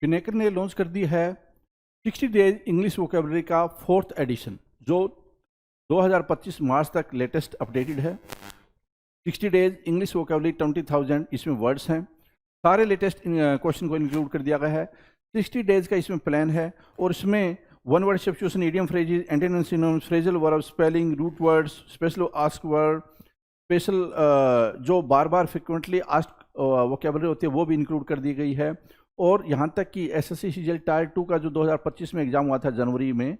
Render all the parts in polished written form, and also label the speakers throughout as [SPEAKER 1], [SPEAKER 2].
[SPEAKER 1] पिनेकर ने लॉन्च कर दी है 60 डेज इंग्लिश वोकेबलरी का 4th एडिशन, जो 2025 मार्च तक लेटेस्ट अपडेटेड है। 60 डेज इंग्लिश वोकेबलरी 20,000 इसमें वर्ड्स हैं। सारे लेटेस्ट क्वेश्चन को इंक्लूड कर दिया गया है। 60 डेज का इसमें प्लान है और इसमें one word substitution, idiom phrases, antonyms, synonyms, phrasal verb, spelling, root words, special ask word, special जो बार बार फ्रिक्वेंटली आस्क वोकेबलरी होती है वो भी इंक्लूड कर दी गई है। और यहाँ तक कि एसएससी सीजीएल टायर 2 का जो 2025 में एग्जाम हुआ था जनवरी में,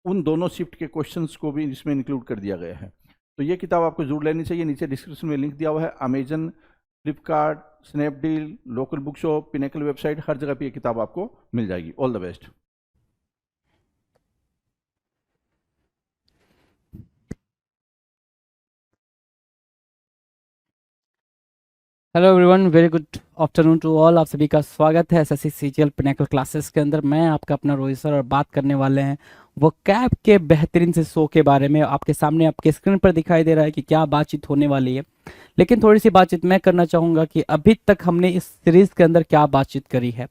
[SPEAKER 1] उन दोनों शिफ्ट के क्वेश्चंस को भी इसमें इंक्लूड कर दिया गया है। तो ये किताब आपको जरूर लेनी चाहिए। नीचे डिस्क्रिप्शन में लिंक दिया हुआ है। Amazon, Flipkart, Snapdeal, local book shop, Pinnacle website, हर जगह पे ये किताब आपको मिल जाएगी। All the best.
[SPEAKER 2] Hello everyone, very good afternoon to all. आप सभी का स्वागत है एसएससी सीजीएल पिनेकल क्लासेस के अंदर। मैं आपका अपना रोहित सर और बात करने वाले हैं वो कैब के बेहतरीन से शो के बारे में। आपके सामने आपके स्क्रीन पर दिखाई दे रहा है कि क्या बातचीत होने वाली है, लेकिन थोड़ी सी बातचीत मैं करना चाहूँगा कि अभी तक हमने इस सीरीज़ के अंदर क्या बातचीत करी है।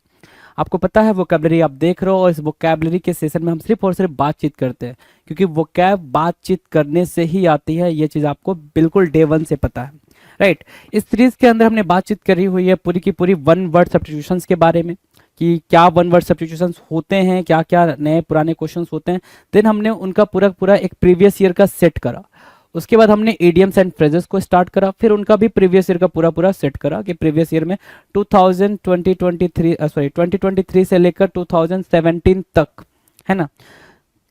[SPEAKER 2] आपको पता है वोकैबलरी आप देख रहे हो, और इस वोकैबलरी के सेशन में हम सिर्फ और सिर्फ बातचीत करते हैं, क्योंकि वोकैब बातचीत करने से ही आती है। ये चीज़ आपको बिल्कुल डे वन से पता है, राइट। इस सीरीज के अंदर हमने बातचीत करी हुई है पूरी की पूरी वन वर्ड सब्स्टिट्यूशंस के बारे में, कि क्या वन वर्ड सब्स्टिट्यूशंस होते हैं, क्या क्या नए पुराने क्वेश्चंस होते हैं। देन हमने उनका पूरा पूरा एक प्रीवियस ईयर का सेट करा। उसके बाद हमने इडियम्स एंड फ्रेजेस को स्टार्ट करा, फिर उनका भी प्रीवियस ईयर का पूरा पूरा सेट करा कि प्रीवियस ईयर में 2023 से लेकर 2017 तक, है ना,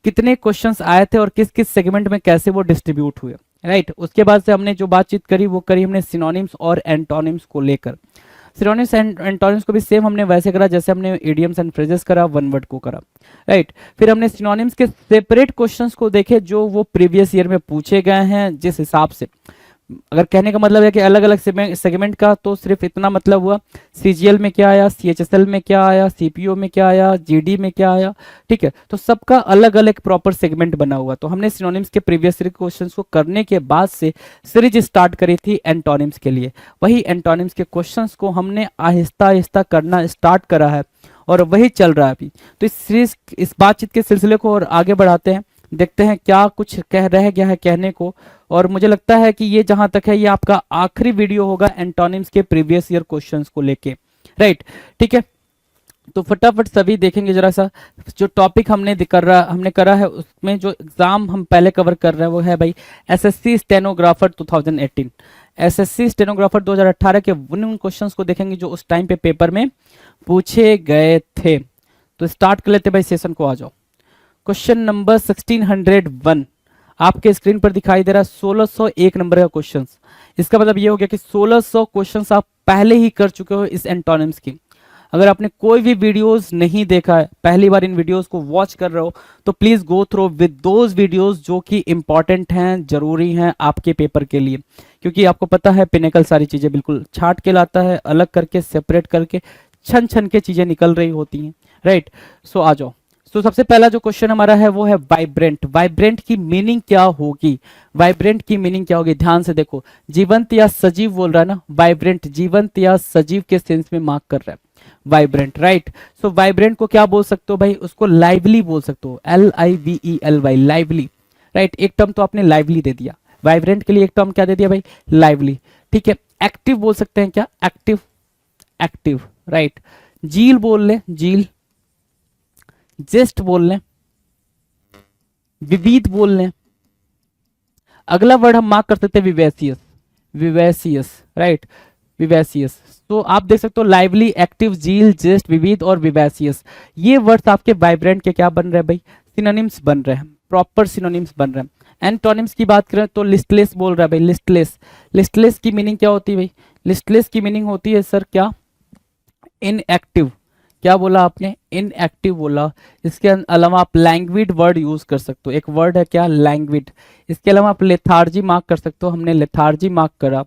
[SPEAKER 2] कितने क्वेश्चंस आए थे और किस किस सेगमेंट में कैसे वो डिस्ट्रीब्यूट हुए, राइट। उसके बाद से हमने जो बातचीत करी वो करी हमने सिनोनिम्स और एंटोनिम्स को लेकर। सिनोनिम्स एंड एंटोनिम्स को भी सेम हमने वैसे करा जैसे हमने इडियम्स एंड फ्रेजेस करा, वन वर्ड को करा, राइट। फिर हमने सिनोनिम्स के सेपरेट क्वेश्चंस को देखे जो वो प्रीवियस ईयर में पूछे गए हैं, जिस हिसाब से। अगर कहने का मतलब है कि अलग अलग सेगमेंट का, तो सिर्फ इतना मतलब हुआ सीजीएल में क्या आया, सीएचएसएल में क्या आया, सीपीओ में क्या आया, जीडी में क्या आया, ठीक है। तो सबका अलग अलग प्रॉपर सेगमेंट बना हुआ। तो हमने सिनोनिम्स के प्रीवियस ईयर क्वेश्चंस को करने के बाद से सीरीज स्टार्ट करी थी एंटोनिम्स के लिए। वही एंटोनिम्स के क्वेश्चंस को हमने आहिस्ता आहिस्ता करना स्टार्ट करा है और वही चल रहा है अभी। तो इस सीरीज, इस बातचीत के सिलसिले को और आगे बढ़ाते हैं, देखते हैं क्या कुछ रह गया है कहने को। और मुझे लगता है कि ये जहां तक है ये आपका आखिरी वीडियो होगा एंटोनिम्स के प्रीवियस ईयर क्वेश्चंस को लेके, राइट, ठीक है। तो फटाफट सभी देखेंगे जरा सा जो टॉपिक हमने करा है, उसमें जो एग्जाम हम पहले कवर कर रहे हैं वो है भाई एसएससी स्टेनोग्राफर 2018। एसएससी स्टेनोग्राफर 2018 के उन क्वेश्चंस को देखेंगे जो उस टाइम पे पेपर में पूछे गए थे। तो स्टार्ट कर लेते भाई सेशन को, आ जाओ। क्वेश्चन नंबर 1601 आपके स्क्रीन पर दिखाई दे रहा है। 1601 नंबर का क्वेश्चन। इसका मतलब ये हो गया कि 1600 क्वेश्चंस आप पहले ही कर चुके हो इस एंटोनिम्स की। अगर आपने कोई भी वीडियोस नहीं देखा है, पहली बार इन वीडियोस को वॉच कर रहे हो, तो please go through with those videos जो कि इंपॉर्टेंट हैं, जरूरी हैं आपके पेपर के लिए। क्योंकि आपको पता है पिनेकल सारी चीजें बिल्कुल छाट के लाता है, अलग करके सेपरेट करके छन छन के चीजें निकल रही होती हैं, राइट। सो आ जाओ। तो सबसे पहला जो क्वेश्चन हमारा है वो है वाइब्रेंट। वाइब्रेंट की मीनिंग क्या होगी? वाइब्रेंट की मीनिंग क्या होगी? ध्यान से देखो, जीवंत या सजीव बोल रहा है ना, वाइब्रेंट जीवंत या सजीव के सेंस में मार्क कर रहा है वाइब्रेंट, राइट। सो वाइब्रेंट को क्या बोल सकते हो भाई? उसको लाइवली बोल सकते हो, LIVELY, लाइवली, राइट। एक टर्म तो आपने लाइवली दे दिया, वाइब्रेंट के लिए एक टर्म क्या दे दिया भाई? लाइवली, ठीक है। एक्टिव बोल सकते हैं क्या? Active, active, right. जील बोल ले, जील। जेस्ट बोल लें, विविध बोल लें। अगला वर्ड हम मार्क कर सकते हैं विवेसियस, विवेसियस, राइट, विवेसियस। तो आप देख सकते हो लाइवली, एक्टिव, जील, जेस्ट, विविध और विवेसियस, ये वर्ड्स आपके वाइब्रेंट के क्या बन रहे हैं भाई? सिनोनिम्स बन रहे हैं, प्रॉपर सिनोनिम्स बन रहे हैं। एंटोनिम्स की बात करें तो लिस्टलेस बोल रहा है भाई, लिस्टलेस। लिस्टलेस की मीनिंग क्या होती है भाई? लिस्टलेस की मीनिंग होती है सर क्या? इनएक्टिव। क्या बोला आपने? इनएक्टिव बोला। इसके अलावा आप लैंग्विड वर्ड यूज कर सकते हो, एक वर्ड है क्या? लैंग्विड। इसके अलावा आप लेथार्जी मार्क कर सकते हो, हमने लेथार्जी मार्क करा।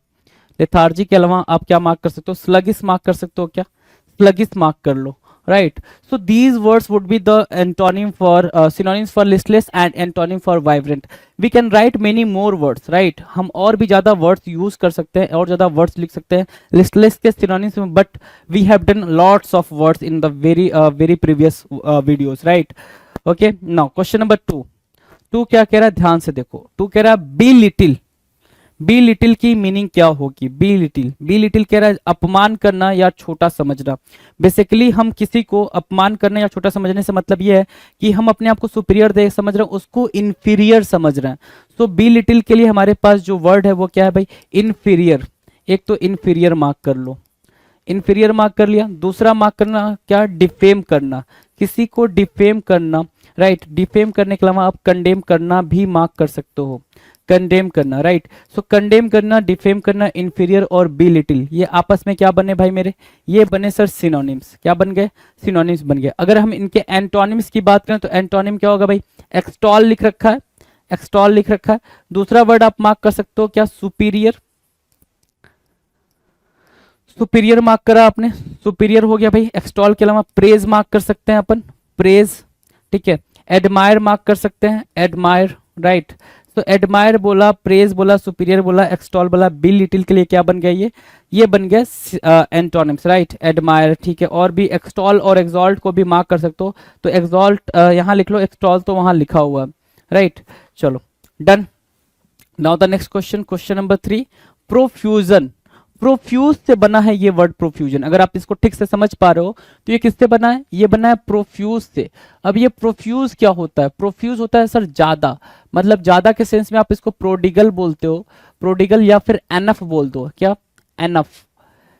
[SPEAKER 2] लेथार्जी के अलावा आप क्या मार्क कर सकते हो? स्लगिस मार्क कर सकते हो क्या? स्लगिस मार्क कर लो, right? So these words would be the antonym for synonyms for listless and antonym for vibrant. We can write many more words, right? हम और भी ज़्यादा words use कर सकते हैं और ज़्यादा words लिख सकते हैं listless के synonyms में, but we have done lots of words in the very previous videos, right? Okay, now question number 2. 2 क्या कह रहा है, ध्यान से देखो. 2 कह रहा है बी लिटिल. बी लिटिल की मीनिंग क्या होगी? बी लिटिल, बी लिटिल कह रहा है अपमान करना या छोटा समझना. बेसिकली हम किसी को अपमान करना या छोटा समझने से मतलब ये है कि हम अपने आप को सुपीरियर दे समझ रहे हैं, उसको इन्फीरियर समझ रहे हैं. सो बी लिटिल के लिए हमारे पास जो वर्ड है वो क्या है भाई? इन्फीरियर. एक तो इन्फीरियर मार्क कर लो, इन्फीरियर मार्क कर लिया. दूसरा मार्क करना क्या? डिफेम करना, किसी को डिफेम करना, राइट? डिफेम करने के अलावा आप कंडेम करना भी मार्क कर सकते हो, कंडेम करना, राइट? सो कंडेम करना, डिफेम करना, इन्फीरियर और बी लिटिल, ये आपस में क्या बने भाई मेरे? ये बने सर सिनोनिम्स. क्या बन गए? सिनोनिम्स बन गए. अगर हम इनके एंटोनिम्स की बात करें तो एंटोनिम क्या होगा भाई? एक्सटॉल लिख रखा है, एक्सटॉल लिख रखा है. दूसरा वर्ड आप मार्क कर सकते हो क्या? सुपीरियर. सुपीरियर मार्क करा आपने, सुपीरियर हो गया भाई. एक्सटॉल के अलावा प्रेज मार्क कर सकते हैं अपन, प्रेज, ठीक है. एडमायर मार्क कर सकते हैं, एडमायर, राइट? तो एडमायर बोला, प्रेज बोला, सुपीरियर बोला, एक्सटॉल बोला. बी लिटिल के लिए क्या बन गया? ये बन गया एंटोनिम्स, राइट? एडमायर, ठीक है. और भी एक्सटॉल और एक्सॉल्ट को भी मार्क कर सकते हो. तो एक्सॉल्ट यहाँ लिख लो, एक्सटॉल तो वहां लिखा हुआ है, राइट? चलो done. Now the next question, question number 3. Profusion. Profuse से बना है ये वर्ड प्रोफ्यूजन. अगर आप इसको ठीक से समझ पा रहे हो तो ये किससे बना है? ये बना है प्रोफ्यूज से. अब ये प्रोफ्यूज क्या होता है? प्रोफ्यूज होता है सर ज्यादा, मतलब ज्यादा के सेंस में आप इसको प्रोडिगल बोलते हो, प्रोडिगल या फिर एनफ बोल दो. क्या? एनफ,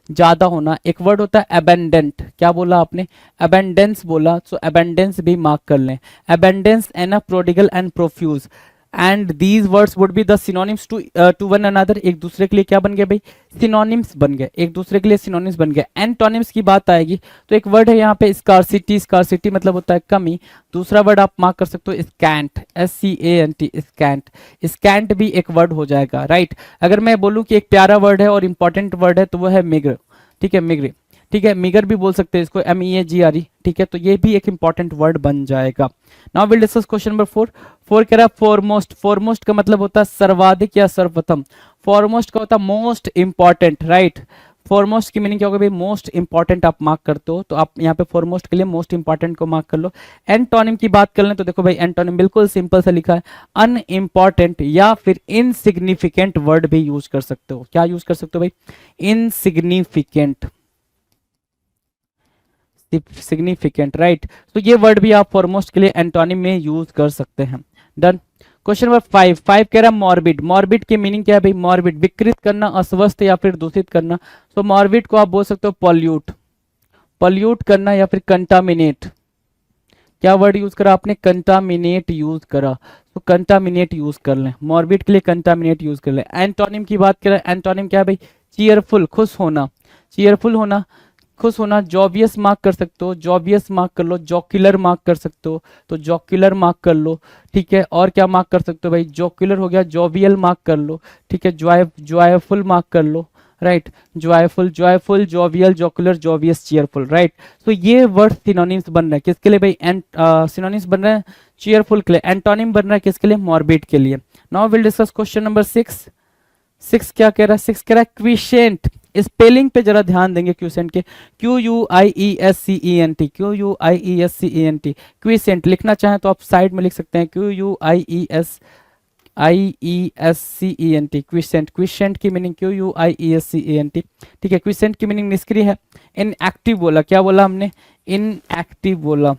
[SPEAKER 2] ज्यादा होना. एक वर्ड होता है अबेंडेंट. क्या बोला आपने? अबेंडेंस बोला. सो अबेंडेंस भी मार्क कर लें. Abundance, enough, prodigal and profuse. And these words would be the synonyms to one another. एक दूसरे के लिए क्या बन गए भाई? सिनोनिम्स बन गए. एक दूसरे के लिए सिनोनिम्स बन गए. एंटोनिम्स की बात आएगी तो एक वर्ड है यहाँ पे स्कार्सिटी. स्कार्सिटी मतलब होता है कमी. दूसरा वर्ड आप मार्क कर सकते हो स्कैंट, SCANT, स्कैंट. स्कैंट भी एक वर्ड हो जाएगा, राइट? अगर मैं बोलूँ कि एक प्यारा वर्ड है और इंपॉर्टेंट वर्ड है तो वो है मिग्र, ठीक है? मिग्र, ठीक है. मिगर भी बोल सकते हैं इसको, MEAGRE, ठीक है? तो ये भी एक इंपॉर्टेंट वर्ड बन जाएगा. Now will discuss question number 4. 4 कह रहा है फॉरमोस्ट. फॉरमोस्ट का मतलब होता है सर्वाधिक या सर्वप्रथम. फॉरमोस्ट का होता है मोस्ट इंपॉर्टेंट, राइट? फॉरमोस्ट की मीनिंग क्या होगा भाई? मोस्ट इंपॉर्टेंट आप मार्क करते हो, तो आप यहाँ पे फॉरमोस्ट के लिए मोस्ट इंपॉर्टेंट को मार्क कर लो. एंटोनिम की बात कर लें तो देखो भाई एंटोनिम बिल्कुल सिंपल सा लिखा है, अनइम्पॉर्टेंट या फिर इनसिग्निफिकेंट वर्ड भी यूज कर सकते हो. क्या यूज कर सकते हो भाई? Insignificant, significant, right? तो ये वर्ड भी आप फॉरमोस्ट के लिए एंटोनिम में यूज कर सकते हैं. डन. Question number 5. 5 कह रहा है मॉर्बिड. मॉर्बिड की मीनिंग क्या है भाई? मॉर्बिड, विकृत करना, अस्वस्थ या फिर दूषित करना. तो मॉर्बिड को आप बोल सकते हो पॉल्यूट, पॉल्यूट करना या फिर कंटामिनेट. क्या वर्ड यूज करा आपने? कंटामिनेट यूज करा. तो कंटामिनेट यूज कर लें. मॉर्बिड के लिए कंटामिनेट यूज कर लें. एंटोनिम की बात करें, एंटोनिम क्या है भाई? चीयरफुल, खुश होना, चीयरफुल होना, खुश होना. जॉबियस मार्क कर सकते हो, जॉबियस मार्क कर लो. जॉक्यूलर मार्क कर सकते हो तो जॉक्यूलर मार्क कर लो, ठीक है? और क्या मार्क कर सकते हो भाई? जॉक्यूलर हो गया. जॉवियल मार्क कर लो, ठीक है? जॉयफुल मार्क कर लो, right? Joyful, joyful, jovial, jocular, जॉबियस, चीयरफुल, राइट? तो ये वर्ड सिनोनिम्स बन रहे हैं किसके लिए भाई? सिनोनिम्स बन रहे हैं चीयरफुल के लिए. एंटोनिम बन रहा है किसके लिए? मॉर्बिड के लिए. Now will discuss question number 6. 6 क्या कह रहा है? 6 कह रहा है क्विशेंट. स्पेलिंग पे जरा ध्यान देंगे क्विशेंट के. QUIESCENT, QUIESCENT. क्विशेंट लिखना चाहें तो आप साइड में लिख सकते हैं QUIESCENT. क्विशेंट, क्विशेंट की मीनिंग QUIESCENT, ठीक है? क्विशेंट की मीनिंग निष्क्रिय है. इनएक्टिव बोला. क्या बोला हमने? इनएक्टिव बोला.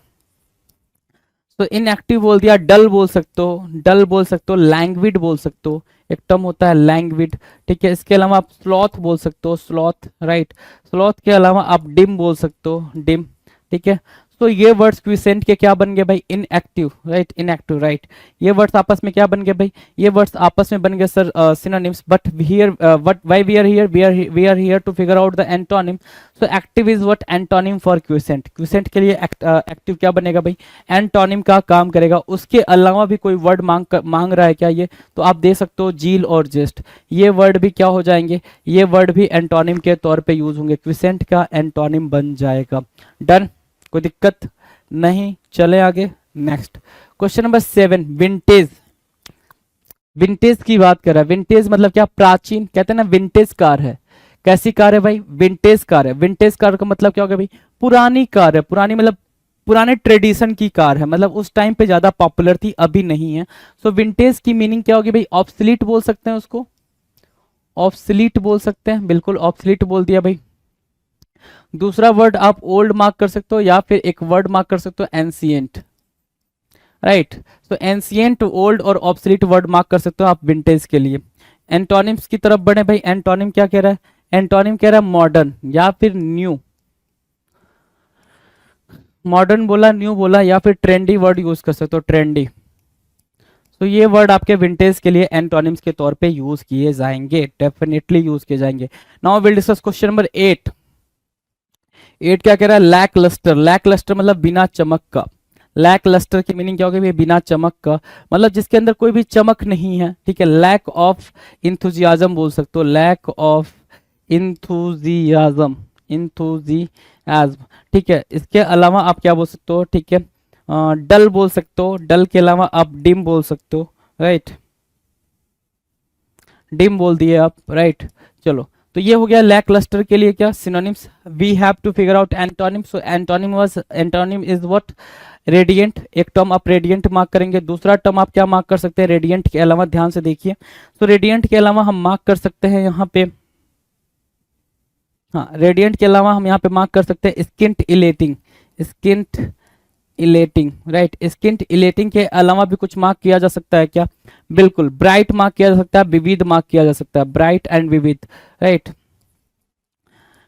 [SPEAKER 2] तो इनएक्टिव बोल दिया. डल बोल सकते हो, डल बोल सकते हो. लैंग्विड बोल सकते हो, एक टर्म होता है लैंग्विड, ठीक है? इसके अलावा आप स्लॉथ बोल सकते हो, स्लॉथ, राइट? स्लॉथ के अलावा आप डिम बोल सकते हो, डिम, ठीक है? तो ये वर्ड्स क्विसेंट के क्या बन गए भाई? Inactive, right? Inactive, right? ये वर्ड्स आपस में क्या बन गए भाई? ये वर्ड्स आपस में बन गए sir synonyms. But here what why we are here? We are here to figure out the antonym. So active is what? Antonym for quiescent. Quiescent के लिए एक्टिव क्या बनेगा भाई? एंटोनिम का काम करेगा. उसके अलावा भी कोई वर्ड मांग रहा है क्या ये? तो आप दे सकते हो जील और जेस्ट. ये वर्ड भी क्या हो जाएंगे? ये वर्ड भी एंटोनिम के तौर पे यूज होंगे. क्विसेंट का एंटोनिम बन जाएगा. डन. कोई दिक्कत नहीं, चले आगे। Next question number 7, vintage. Vintage की बात कर रहा है। विंटेज मतलब क्या? प्राचीन। कहते हैं ना विंटेज कार है। कैसी कार है भाई? विंटेज कार है। विंटेज कार का मतलब क्या होगा भाई? पुरानी कार है। पुरानी मतलब पुराने ट्रेडिशन की कार है, मतलब उस टाइम पे ज्यादा पॉपुलर थी, अभी नहीं है। सो विंटेज की मीनिंग क्या होगी भाई? ऑब्सलीट बोल सकते हैं उसको, ऑब्सलीट बोल सकते हैं, बिल्कुल ऑब्सलीट बोल दिया भाई। दूसरा वर्ड आप ओल्ड मार्क कर सकते हो, या फिर एक वर्ड मार्क कर सकते हो एंशिएंट, राइट। तो एंशिएंट, ओल्ड और ऑब्सलीट वर्ड मार्क कर सकते हो आप विंटेज के लिए। एंटोनिम्स की तरफ बढ़े भाई। एंटोनिम क्या कह रहा है? एंटोनिम कह रहा है मॉडर्न या फिर न्यू। मॉडर्न बोला, न्यू बोला, या फिर ट्रेंडी वर्ड यूज कर सकते हो, ट्रेंडी। तो ये वर्ड आपके विंटेज के लिए एंटोनिम्स के तौर पे यूज किए जाएंगे, डेफिनेटली यूज किए जाएंगे। Now will discuss question number 8। 8 क्या कह रहा है? Lack lustre. लैक लस्टर मतलब बिना चमक का। लैक लस्टर की मीनिंग क्या होगी भाई? बिना चमक का, मतलब जिसके अंदर कोई भी चमक नहीं है, ठीक है। लैक ऑफ इंथुजियाज्म बोल सकते हो, लैक ऑफ इंथुजियाज्म, इंथुजियाज्म, ठीक है। इसके अलावा आप क्या बोल सकते हो? ठीक है, डल बोल सकते हो। डल के अलावा आप डिम बोल सकते हो, राइट। डिम बोल दिए आप, राइट। चलो, तो ये हो गया लैक लस्टर के लिए क्या synonyms. We have to figure out antonym. So antonym is what? Radiant. एक टर्म आप रेडिएंट मार्क करेंगे। दूसरा टर्म आप क्या मार्क कर सकते हैं रेडिएंट के अलावा? ध्यान से देखिए, तो रेडिएंट के अलावा हम मार्क कर सकते हैं यहाँ पे, हाँ, रेडिएंट के अलावा हम यहाँ पे मार्क कर सकते हैं स्किंट इलेटिंग, स्किंट इलेटिंग, राइट। स्किंट इलेटिंग के अलावा भी कुछ मार्क किया जा सकता है क्या? बिल्कुल, ब्राइट मार्क किया जा सकता है, विविध मार्क किया जा सकता है, ब्राइट एंड विविध, राइट,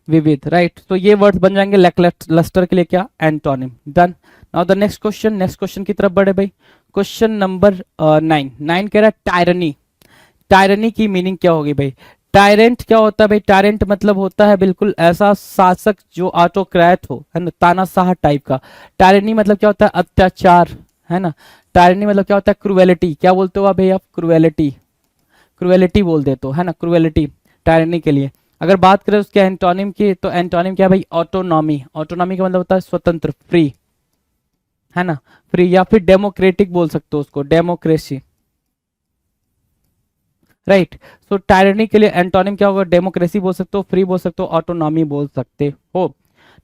[SPEAKER 2] विविध, राइट। तो ये वर्ड्स बन जाएंगे लैकलस्टर के लिए क्या? Antonym. Done. Now the next question, next question की तरफ बढ़े भाई। Question number 9। 9 कह रहा है टायरनी। टायरनी की मीनिंग क्या होगी भाई? टायरेंट क्या होता है भाई? टायरेंट मतलब होता है बिल्कुल ऐसा शासक जो ऑटोक्रेट हो, है ना, तानाशाह टाइप का। टायरनी मतलब क्या होता है? अत्याचार, है ना। टायरनी मतलब क्या होता है? क्रुएलिटी। क्या बोलते हो आप भाई? आप क्रुएलिटी, क्रुएलिटी बोल देते हो, है ना, क्रुएलिटी टायरनी के लिए। अगर बात करें उसके एंटोनिम की, तो एंटोनिम क्या है भाई? ऑटोनॉमी। ऑटोनॉमी का मतलब होता है स्वतंत्र, फ्री, है ना, फ्री। या फिर डेमोक्रेटिक बोल सकते हो उसको, डेमोक्रेसी, राइट। सो टायरनी के लिए एंटोनिम क्या होगा? डेमोक्रेसी बोल सकते हो, फ्री बोल सकते हो, ऑटोनॉमी बोल सकते हो।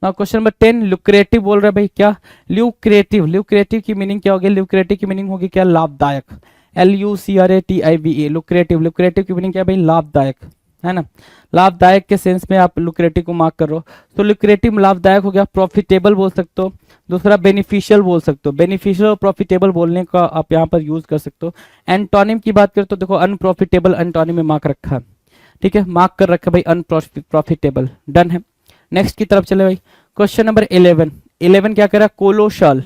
[SPEAKER 2] नाउ क्वेश्चन नंबर 10, लुक्रेटिव बोल रहा है भाई। क्या? ल्यूक्रेटिव। ल्यूक्रेटिव की मीनिंग क्या होगी? ल्यूक्रेटिव की मीनिंग होगी क्या? लाभदायक। LUCRATIVE, lucrative. लुक्रेटिव की मीनिंग क्या है भाई? लाभदायक, है ना। लाभदायक के सेंस में आप लुक्रेटिव को मार्क कर रहे हो, तो लुक्रेटिव लाभदायक हो गया। प्रॉफिटेबल बोल सकते हो। दूसरा बेनिफिशियल बोल सकते हो। बेनिफिशियल और प्रॉफिटेबल बोलने का आप यहाँ पर यूज कर सकते हो। एंटोनिम की बात करें तो देखो अनप्रॉफिटेबल एंटोनिम में मार्क रखा है, ठीक है, मार्क कर रखा है भाई अनप्रॉफिटेबल। डन है। नेक्स्ट की तरफ चले भाई। Question number 11। 11 क्या कह रहा है? कोलोशल।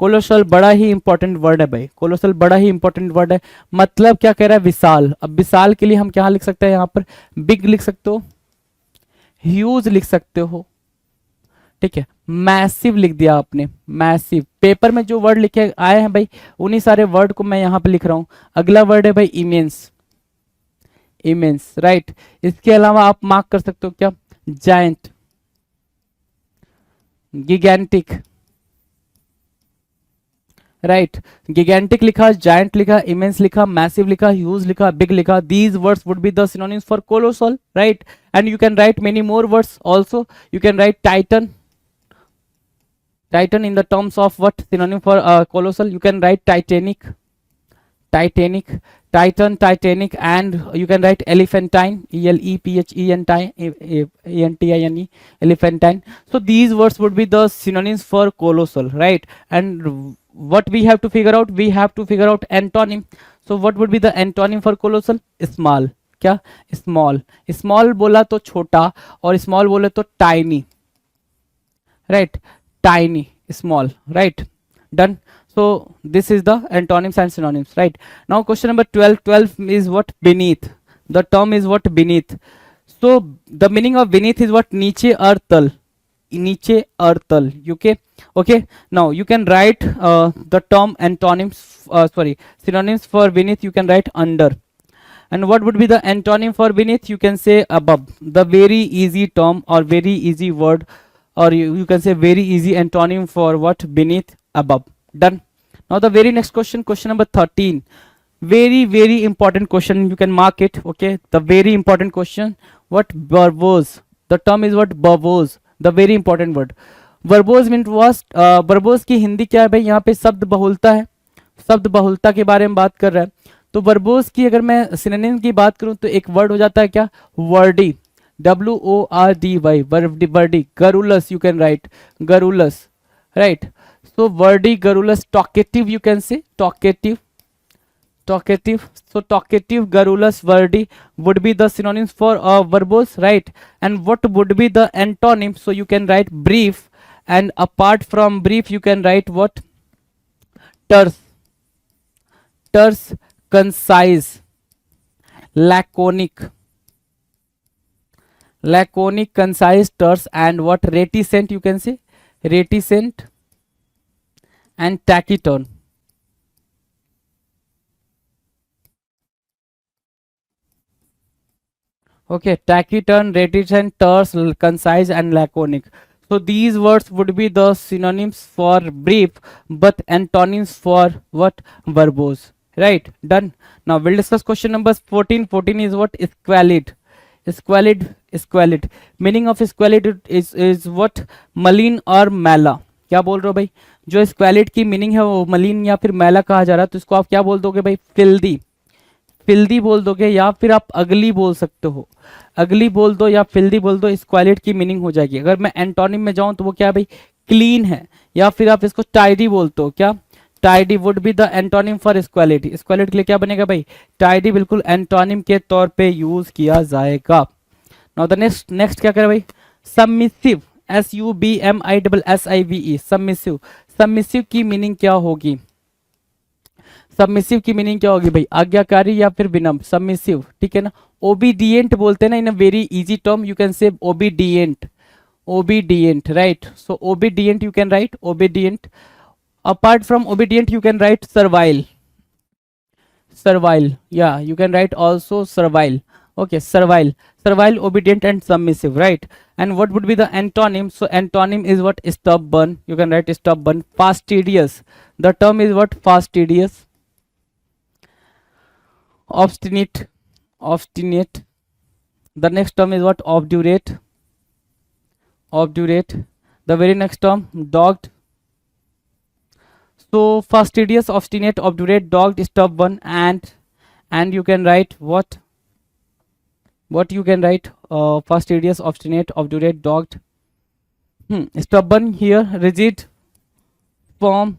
[SPEAKER 2] कोलोसल बड़ा ही इंपॉर्टेंट वर्ड है भाई। कोलोसल बड़ा ही इंपॉर्टेंट वर्ड है। मतलब क्या कह रहा है? विशाल। अब विशाल के लिए हम क्या लिख सकते हैं यहाँ पर? बिग लिख सकते हो, ह्यूज लिख सकते हो, ठीक है। मैसिव लिख दिया आपने, मैसिव। पेपर में जो वर्ड लिखे आए हैं भाई, उन्हीं सारे वर्ड को मैं यहाँ पे लिख रहा हूँ। अगला वर्ड है भाई इमेंस, इमेंस, राइट। इसके अलावा आप मार्क कर सकते हो क्या? Giant, गिगेंटिक, right. गिगेंटिक लिखा, जायंट लिखा, इमेंस लिखा, मैसिव लिखा, ह्यूज लिखा, बिग लिखा। These words would be the synonyms for colossal, right? And you can write many more words also. You can write titan, titan in the terms of what synonym for colossal? You can write titanic, titanic, titan, titanic, and you can write elephantine, ELEPHENTINE, elephantine. So these words would be the synonyms for colossal, right? And what we have to figure out? We have to figure out antonym. So what would be the antonym for colossal? Small. क्या? Small. Small बोला तो छोटा, और small बोले तो tiny, right? Tiny, small, right? Done. So this is the antonyms and synonyms, right? Now question number 12. 12 is what? Beneath. The term is what? Beneath. So the meaning of beneath is what? नीचे और तल, नीचे और तल, okay? Okay, now you can write the term antonyms, synonyms for beneath. You can write under. And what would be the antonym for beneath? You can say above. The very easy term or very easy word or you can say very easy antonym for what? Beneath, above. Done. Now the very next question, question number 13. Very important question, you can mark it. Okay, the very important question, what? Verbose. The term is what? Verbose. The very important word. Verbose mean was, verbose की हिंदी क्या है भाई? यहाँ पे शब्द बहुलता है, शब्द बहुलता के बारे में बात कर रहा है। तो वर्बोज की अगर मैं सिनोनिम की बात करूं तो एक वर्ड हो जाता है क्या? Wordy, WORDY, wordy, garrulous, you can write garrulous, right. So wordy, garrulous, talkative, you can say talkative, talkative. So talkative, garrulous, wordy would be the synonyms for verbose, right? And what would be the antonym? So you can write brief, and apart from brief you can write what? Terse, terse, concise, laconic, laconic, concise, terse, and what? Reticent, you can say reticent, and taciturn. Okay, taciturn, reticent, terse, concise, and laconic. So these words would be the synonyms for brief, but antonyms for what? Verbose. Right? Done. Now we'll discuss question number 14. 14 is what? Squalid. Squalid, squalid. Meaning of squalid is what? मलिन और मैला. क्या बोल रहे हो भाई? जो स्क्वैलिड की मीनिंग है वो मलिन या फिर मैला कहा जा रहा है, तो इसको आप क्या बोल दोगे भाई? फिल्दी, फिल्दी बोल दोगे, या फिर आप अगली बोल सकते हो, अगली बोल दो या फिल्दी बोल दो, स्क्वालिड की मीनिंग हो जाएगी। अगर मैं एंटोनिम में जाऊं तो वो क्या है भाई? क्लीन है, या फिर आप इसको टाइडी बोलते हो। क्या? Tidy would be the antonym for squalid. Squalid के लिए क्या बनेगा भाई? टाइडी बिल्कुल एंटोनिम के तौर पे यूज किया जाएगा। नाउ द नेक्स्ट क्या करे भाई? Submissive, SUBMISSIVE, submissive. सबमिसिव की मीनिंग क्या होगी? सबमिसिव की मीनिंग क्या होगी भाई? आज्ञाकारी या फिर विनम्र, सबमिसिव, ठीक है ना। ओबीडिएंट बोलते हैं ना, in a very easy term you can say obedient, obedient, right. So obedient you can write obedient. Apart from obedient you can write servile, servile, या you can write also servile. Okay, servile, servile, obedient, and submissive, right? And what would be the antonym? So antonym is what? Stubborn, you can write stubborn. Fastidious, the term is what? Fastidious. Obstinate, obstinate. The next term is what? Obdurate, obdurate. The very next term, dogged. So fastidious, obstinate, obdurate, dogged, stubborn, and you can write what? What you can write? Fastidious, obstinate, obdurate, dogged, stubborn here, rigid, firm,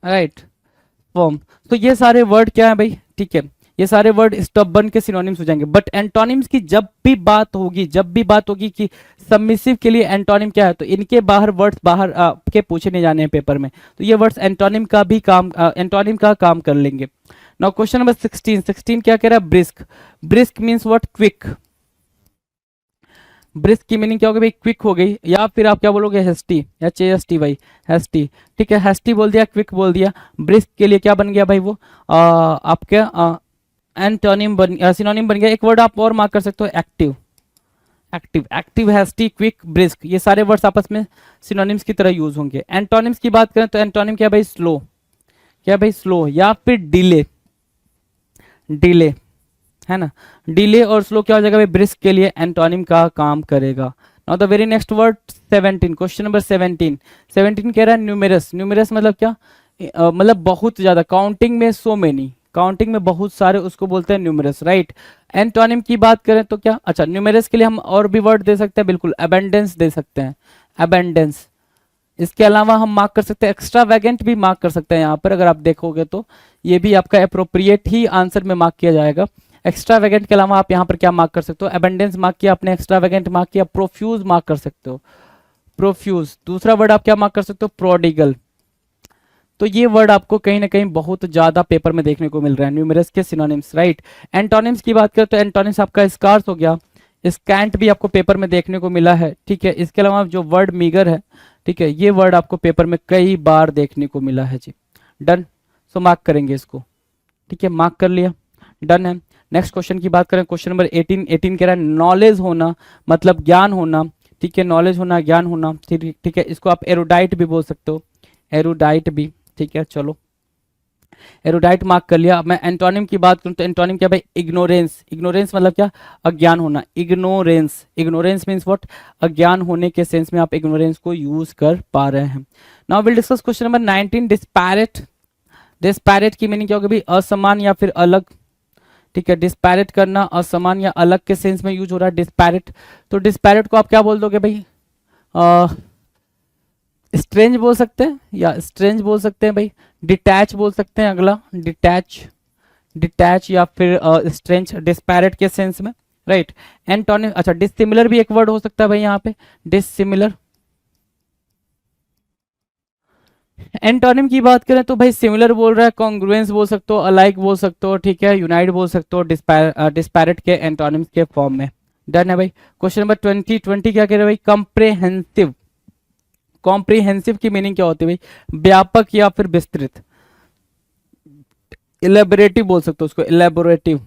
[SPEAKER 2] right, firm. तो ये सारे word क्या है भाई? ठीक है, ये सारे वर्ड स्टबर्न के सिनोनिम्स हो जाएंगे। बट एंटोनिम्स की जब भी बात होगी, जब भी बात होगी कि सबमिसिव के लिए एंटोनिम क्या है, तो इनके बाहर वर्ड्स बाहर के पूछे नहीं जाने हैं पेपर में, तो ये वर्ड्स एंटोनिम का भी काम, एंटोनिम का काम कर लेंगे। Now question number 16। 16 क्या कह रहा है? Brisk. Brisk means what? Quick. Brisk की मीनिंग क्या होगी भाई? क्विक हो गई, या फिर आप क्या बोलोगे? हेस्टी, HAST भाई, हेस्टी, ठीक है। हेस्टी बोल दिया, क्विक बोल दिया। ब्रिस्क के लिए क्या बन गया भाई? वो आपका एंटोनिम बन, सिनोनिम बन गया। एक वर्ड आप और मार्क कर सकते हो, active, active, active, hasty, quick, brisk, ये सारे वर्ड्स आपस में सिनोनिम्स की तरह यूज होंगे। एंटोनिम्स की बात करें तो एंटोनिम क्या भाई? स्लो, क्या भाई? स्लो, या फिर डिले, डिले, है ना। डिले और स्लो क्या हो जाएगा भाई? ब्रिस्क के लिए एंटोनिम का काम करेगा। Now the very next word 17, question number 17। 17 कह रहा है न्यूमेरस। न्यूमेरस मतलब क्या? मतलब बहुत ज्यादा, काउंटिंग में सो मेनी, काउंटिंग में बहुत सारे, उसको बोलते हैं न्यूमेरस, राइट। एंटोनिम की बात करें तो क्या? अच्छा, न्यूमेरस के लिए हम और भी वर्ड दे सकते हैं, बिल्कुल, अबेंडेंस दे सकते हैं, अबेंडेंस। इसके अलावा हम मार्क कर सकते हैं, एक्स्ट्रावेगेंट भी मार्क कर सकते हैं यहाँ पर, अगर आप देखोगे तो ये भी आपका अप्रोप्रिएट ही आंसर में मार्क किया जाएगा। एक्स्ट्रावेगेंट के अलावा आप यहाँ पर क्या मार्क कर सकते हो? एबेंडेंस मार्क किया आपने, एक्स्ट्रावेगेंट मार्क किया, प्रोफ्यूज मार्क कर सकते हो, प्रोफ्यूज। दूसरा वर्ड आप क्या मार्क कर सकते हो? प्रोडिगल। तो ये वर्ड आपको कहीं ना कहीं बहुत ज्यादा पेपर में देखने को मिल रहा है, न्यूमेरस के सिनोनिम्स, राइट। एंटोनिम्स की बात करें तो एंटोनिम्स आपका स्कार्स हो गया, स्कैंट भी आपको पेपर में देखने को मिला है, ठीक है। इसके अलावा जो वर्ड मीगर है, ठीक है, ये वर्ड आपको पेपर में कई बार देखने को मिला है जी। डन, सो मार्क करेंगे इसको, ठीक है, मार्क कर लिया, डन है। नेक्स्ट क्वेश्चन की बात करें, क्वेश्चन नंबर 18। 18 कह रहा है नॉलेज होना, मतलब ज्ञान होना, ठीक है, नॉलेज होना, ज्ञान होना, ठीक है, इसको आप एरोडाइट भी बोल सकते हो, एरोडाइट भी, ठीक है। चलो एरोडाइट मार्क कर लिया। अब मैं एंटोनिम की बात करूं तो एंटोनिम क्या भाई, इग्नोरेंस। इग्नोरेंस मतलब क्या, अज्ञान होना, इग्नोरेंस। इग्नोरेंस मीन्स व्हाट, अज्ञान होने के सेंस में आप इग्नोरेंस को यूज कर पा रहे हैं। Now will discuss question number 19, disparate. Disparate की मीनिंग क्या होगी भाई, असमान या फिर अलग, ठीक है। डिस्पैरेट करना, असमान या अलग के सेंस में यूज हो रहा है डिस्पैरेट। तो डिस्पैरेट को आप क्या बोल दोगे भाई, स्ट्रेंज बोल सकते हैं या स्ट्रेंज बोल सकते हैं भाई, डिटैच बोल सकते हैं अगला, डिटैच, डिटैच या फिर स्ट्रेंज डिस्पैरेट के सेंस में, राइट। एंटोनिम, अच्छा डिसिमिलर भी एक वर्ड हो सकता है भाई यहाँ पे, डिसिमिलर। एंटोनिम की बात करें तो भाई सिमिलर बोल रहा है, कॉन्ग्रुएंस बोल सकते हो, अलाइक बोल सकते हो, ठीक है, यूनाइट बोल सकते हो, डिस्पैरेट के एंटोनिम्स के फॉर्म में। डन है भाई। क्वेश्चन नंबर 20 क्या कह रहे हैं भाई, कंप्रेहेंसिव। कॉम्प्रिहेंसिव की मीनिंग क्या होती है भाई, व्यापक या फिर विस्तृत। इलेबोरेटिव बोल सकते हो उसको, इलेबोरेटिव,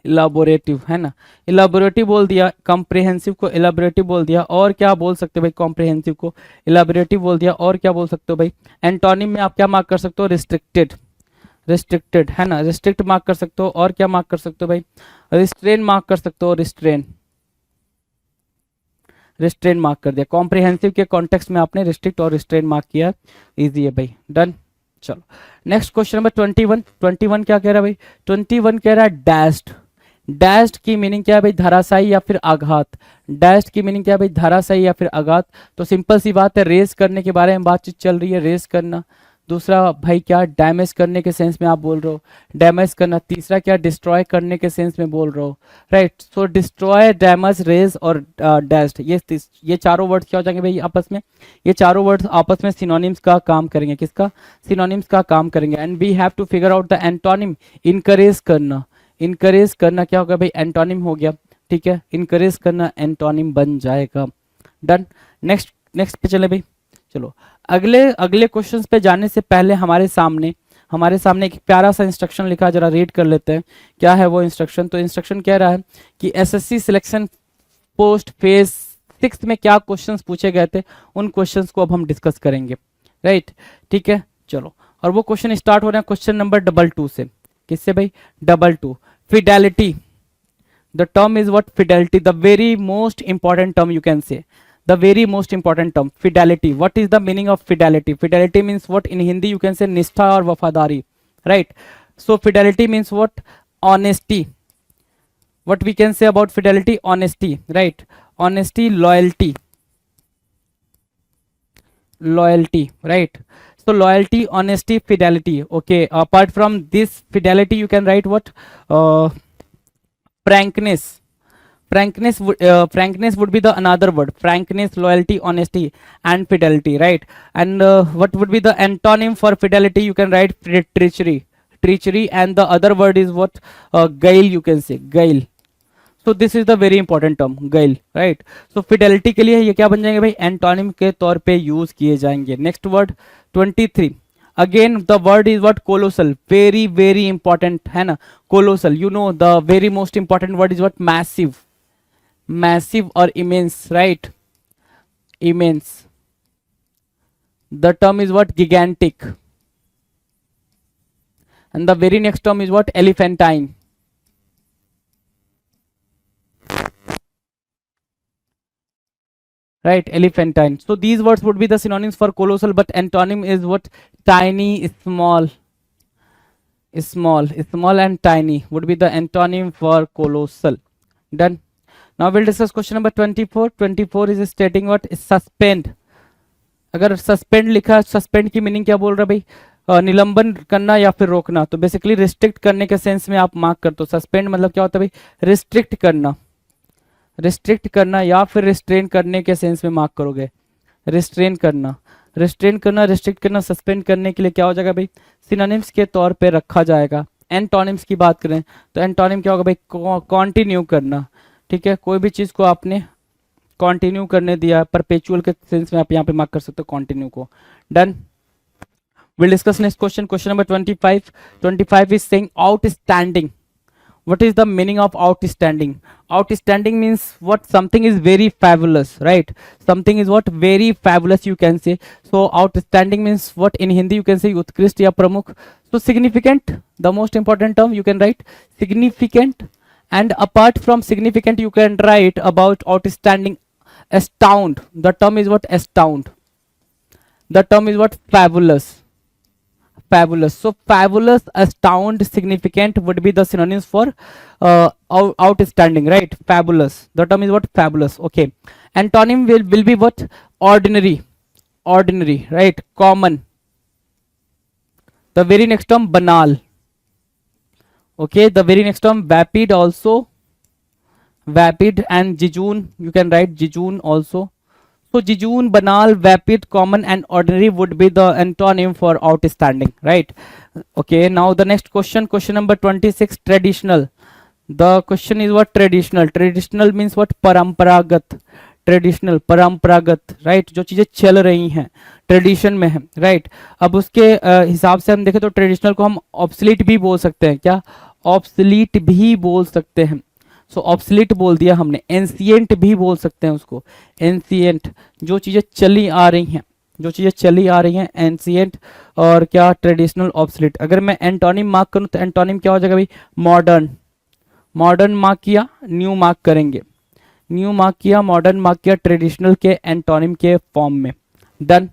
[SPEAKER 2] इलाबोरेटिव है ना, इलाबोरेटिव बोल दिया, कॉम्प्रिहेंसिव को इलाबोरेटिव बोल दिया। और क्या बोल सकते हो भाई, कॉम्प्रिहेंसिव को इलाबोरेटिव बोल दिया, और क्या बोल सकते हो भाई, एंटोनिम में आप क्या मार्क कर सकते हो, रिस्ट्रिक्टेड, रिस्ट्रिक्टेड है ना, रिस्ट्रिक्ट मार्क कर सकते हो। और क्या मार्क कर सकते हो भाई, रिस्ट्रेन मार्क कर सकते हो, रिस्ट्रेन, रिस्ट्रेन मार्क कर दिया। कॉम्प्रिहेंसिव के कॉन्टेक्स्ट में आपने रिस्ट्रिक्ट और रिस्ट्रेन मार्क किया, इजी है भाई। डन। चलो नेक्स्ट क्वेश्चन नंबर 21। 21 क्या कह रहा है भाई, 21 कह रहा है डैश्ड। डैश्ड की मीनिंग क्या है भाई, धराशायी या फिर आघात। डैश्ड की मीनिंग क्या है भाई, धराशायी या फिर आघात। तो सिंपल सी बात है, रेस करने के बारे में बातचीत चल रही है, रेस करना। दूसरा भाई क्या, डैमेज करने के सेंस में आप बोल रहे हो, डैमेज करना। तीसरा क्या, डिस्ट्रॉय करने के सेंस में बोल रहे हो, राइट। सो डिस्ट्रॉय, डैमेज, रेज और डैश्ड, ये चारों वर्ड्स क्या हो जाएंगे भाई आपस में, ये चारों वर्ड्स आपस में सिनोनिम्स का काम करेंगे। किसका, सिनोनिम्स का काम करेंगे। And we have to figure out the antonym. Encourage करना, इनकरेज करना क्या होगा भाई, एंटोनिम हो गया, ठीक है। इनकरेज करना एंटोनिम बन जाएगा। डन। नेक्स्ट, नेक्स्ट पे चले भाई। चलो अगले अगले क्वेश्चंस पे जाने से पहले हमारे सामने एक प्यारा सा इंस्ट्रक्शन लिखा है, जरा रीड कर लेते हैं क्या है वो इंस्ट्रक्शन। तो इंस्ट्रक्शन कह रहा है कि एसएससी सिलेक्शन पोस्ट फेज 6 में क्या क्वेश्चंस पूछे गए थे, उन क्वेश्चंस को अब हम डिस्कस करेंगे, राइट, ठीक है। चलो, और वो क्वेश्चन स्टार्ट हो रहे हैं क्वेश्चन नंबर 22 से। किससे भाई, 22। Fidelity, the term is what, fidelity, the very most important term you can say, the very most important term, fidelity. What is the meaning of fidelity? Fidelity means what, in Hindi you can say निष्ठा और वफादारी, right. So fidelity means what, honesty. What we can say about fidelity, honesty, right. Honesty, loyalty, loyalty, right. So loyalty, honesty, fidelity, okay. Apart from this fidelity you can write what, frankness. Frankness would be the another word, frankness, loyalty, honesty and fidelity, right. And what would be the antonym for fidelity, you can write treachery, treachery. And the other word is what, guile, you can say guile. So this is the very important term, guile, right. So fidelity के लिए ये क्या बन जाएंगे भाई, antonym के तौर पे यूज किए जाएंगे। Next word 23, again the word is what, colossal, very very important है ना, colossal. You know the very most important word is what, massive, massive और immense, right, immense. The term is what, gigantic. And the very next term is what, elephantine, right, elephantine. So these words would be the synonyms for colossal, but antonym is what, tiny, small, small, small and tiny would be the antonym for colossal. Done. Now we'll discuss question number 24. 24 is stating what, suspend. अगर suspend लिखा है, suspend की meaning क्या बोल रहा है भाई, निलंबन करना या फिर रोकना। तो बेसिकली रिस्ट्रिक्ट करने के सेंस में आप मार्क करते हो। सस्पेंड मतलब क्या होता है भाई, रिस्ट्रिक्ट करना, रिस्ट्रिक्ट करना या फिर रिस्ट्रेन करने के सेंस में मार्क करोगे, रिस्ट्रेन करना, रिस्ट्रेन करना, रिस्ट्रिक्ट करना, सस्पेंड करने के लिए क्या हो जाएगा भाई, सिनोनिम्स के तौर पे रखा जाएगा। एंटोनिम्स की बात करें तो एंटोनिम क्या होगा भाई, कंटिन्यू करना, ठीक है। कोई भी चीज को आपने कंटिन्यू करने दिया, परपेचुअल के सेंस में आप यहाँ पे मार्क कर सकते हो कंटिन्यू को। Done. Will discuss next question, question number 25। 25 is saying outstanding. what is the meaning of outstanding? Outstanding means what? Something is very fabulous, right? Something is what? Very fabulous, you can say. So outstanding means what? In Hindi you can say उत्कृष्ट या प्रमुख. So significant, the most important term you can write significant, and apart from significant you can write about outstanding astound. The term is what? Astound. The term is what? Fabulous. Fabulous. So fabulous, astound, significant would be the synonyms for outstanding, right? Fabulous. The term is what? Fabulous. Okay. Antonym will be what? Ordinary. Ordinary, right? Common. The very next term banal. Okay. The very next term vapid also. Vapid and jejune. You can write jejune also. So jejune, banal, vapid, common and ordinary would be the antonym for outstanding, right? Okay, now the next question, question number 26, traditional. The question is what? Traditional. Traditional means what? परंपरागत. Traditional, परंपरागत, right? जो चीजें चल रही हैं, tradition में है, right? अब उसके हिसाब से हम देखें तो ट्रेडिशनल को हम ऑब्सलीट भी बोल सकते हैं. क्या? ऑब्सलीट भी बोल सकते हैं. सो ऑब्सलीट बोल दिया हमने. एंसियंट भी बोल सकते हैं उसको. एंसियंट, जो चीज़ें चली आ रही हैं, जो चीज़ें चली आ रही हैं, एंसियंट. और क्या? Traditional, obsolete. अगर मैं एंटोनिम मार्क करूं तो एंटोनिम क्या हो जाएगा भाई? मॉडर्न. मॉडर्न मार्क किया, न्यू मार्क करेंगे. न्यू मार्क किया, मॉडर्न मार्क किया, ट्रेडिशनल के एंटोनिम के फॉर्म में. डन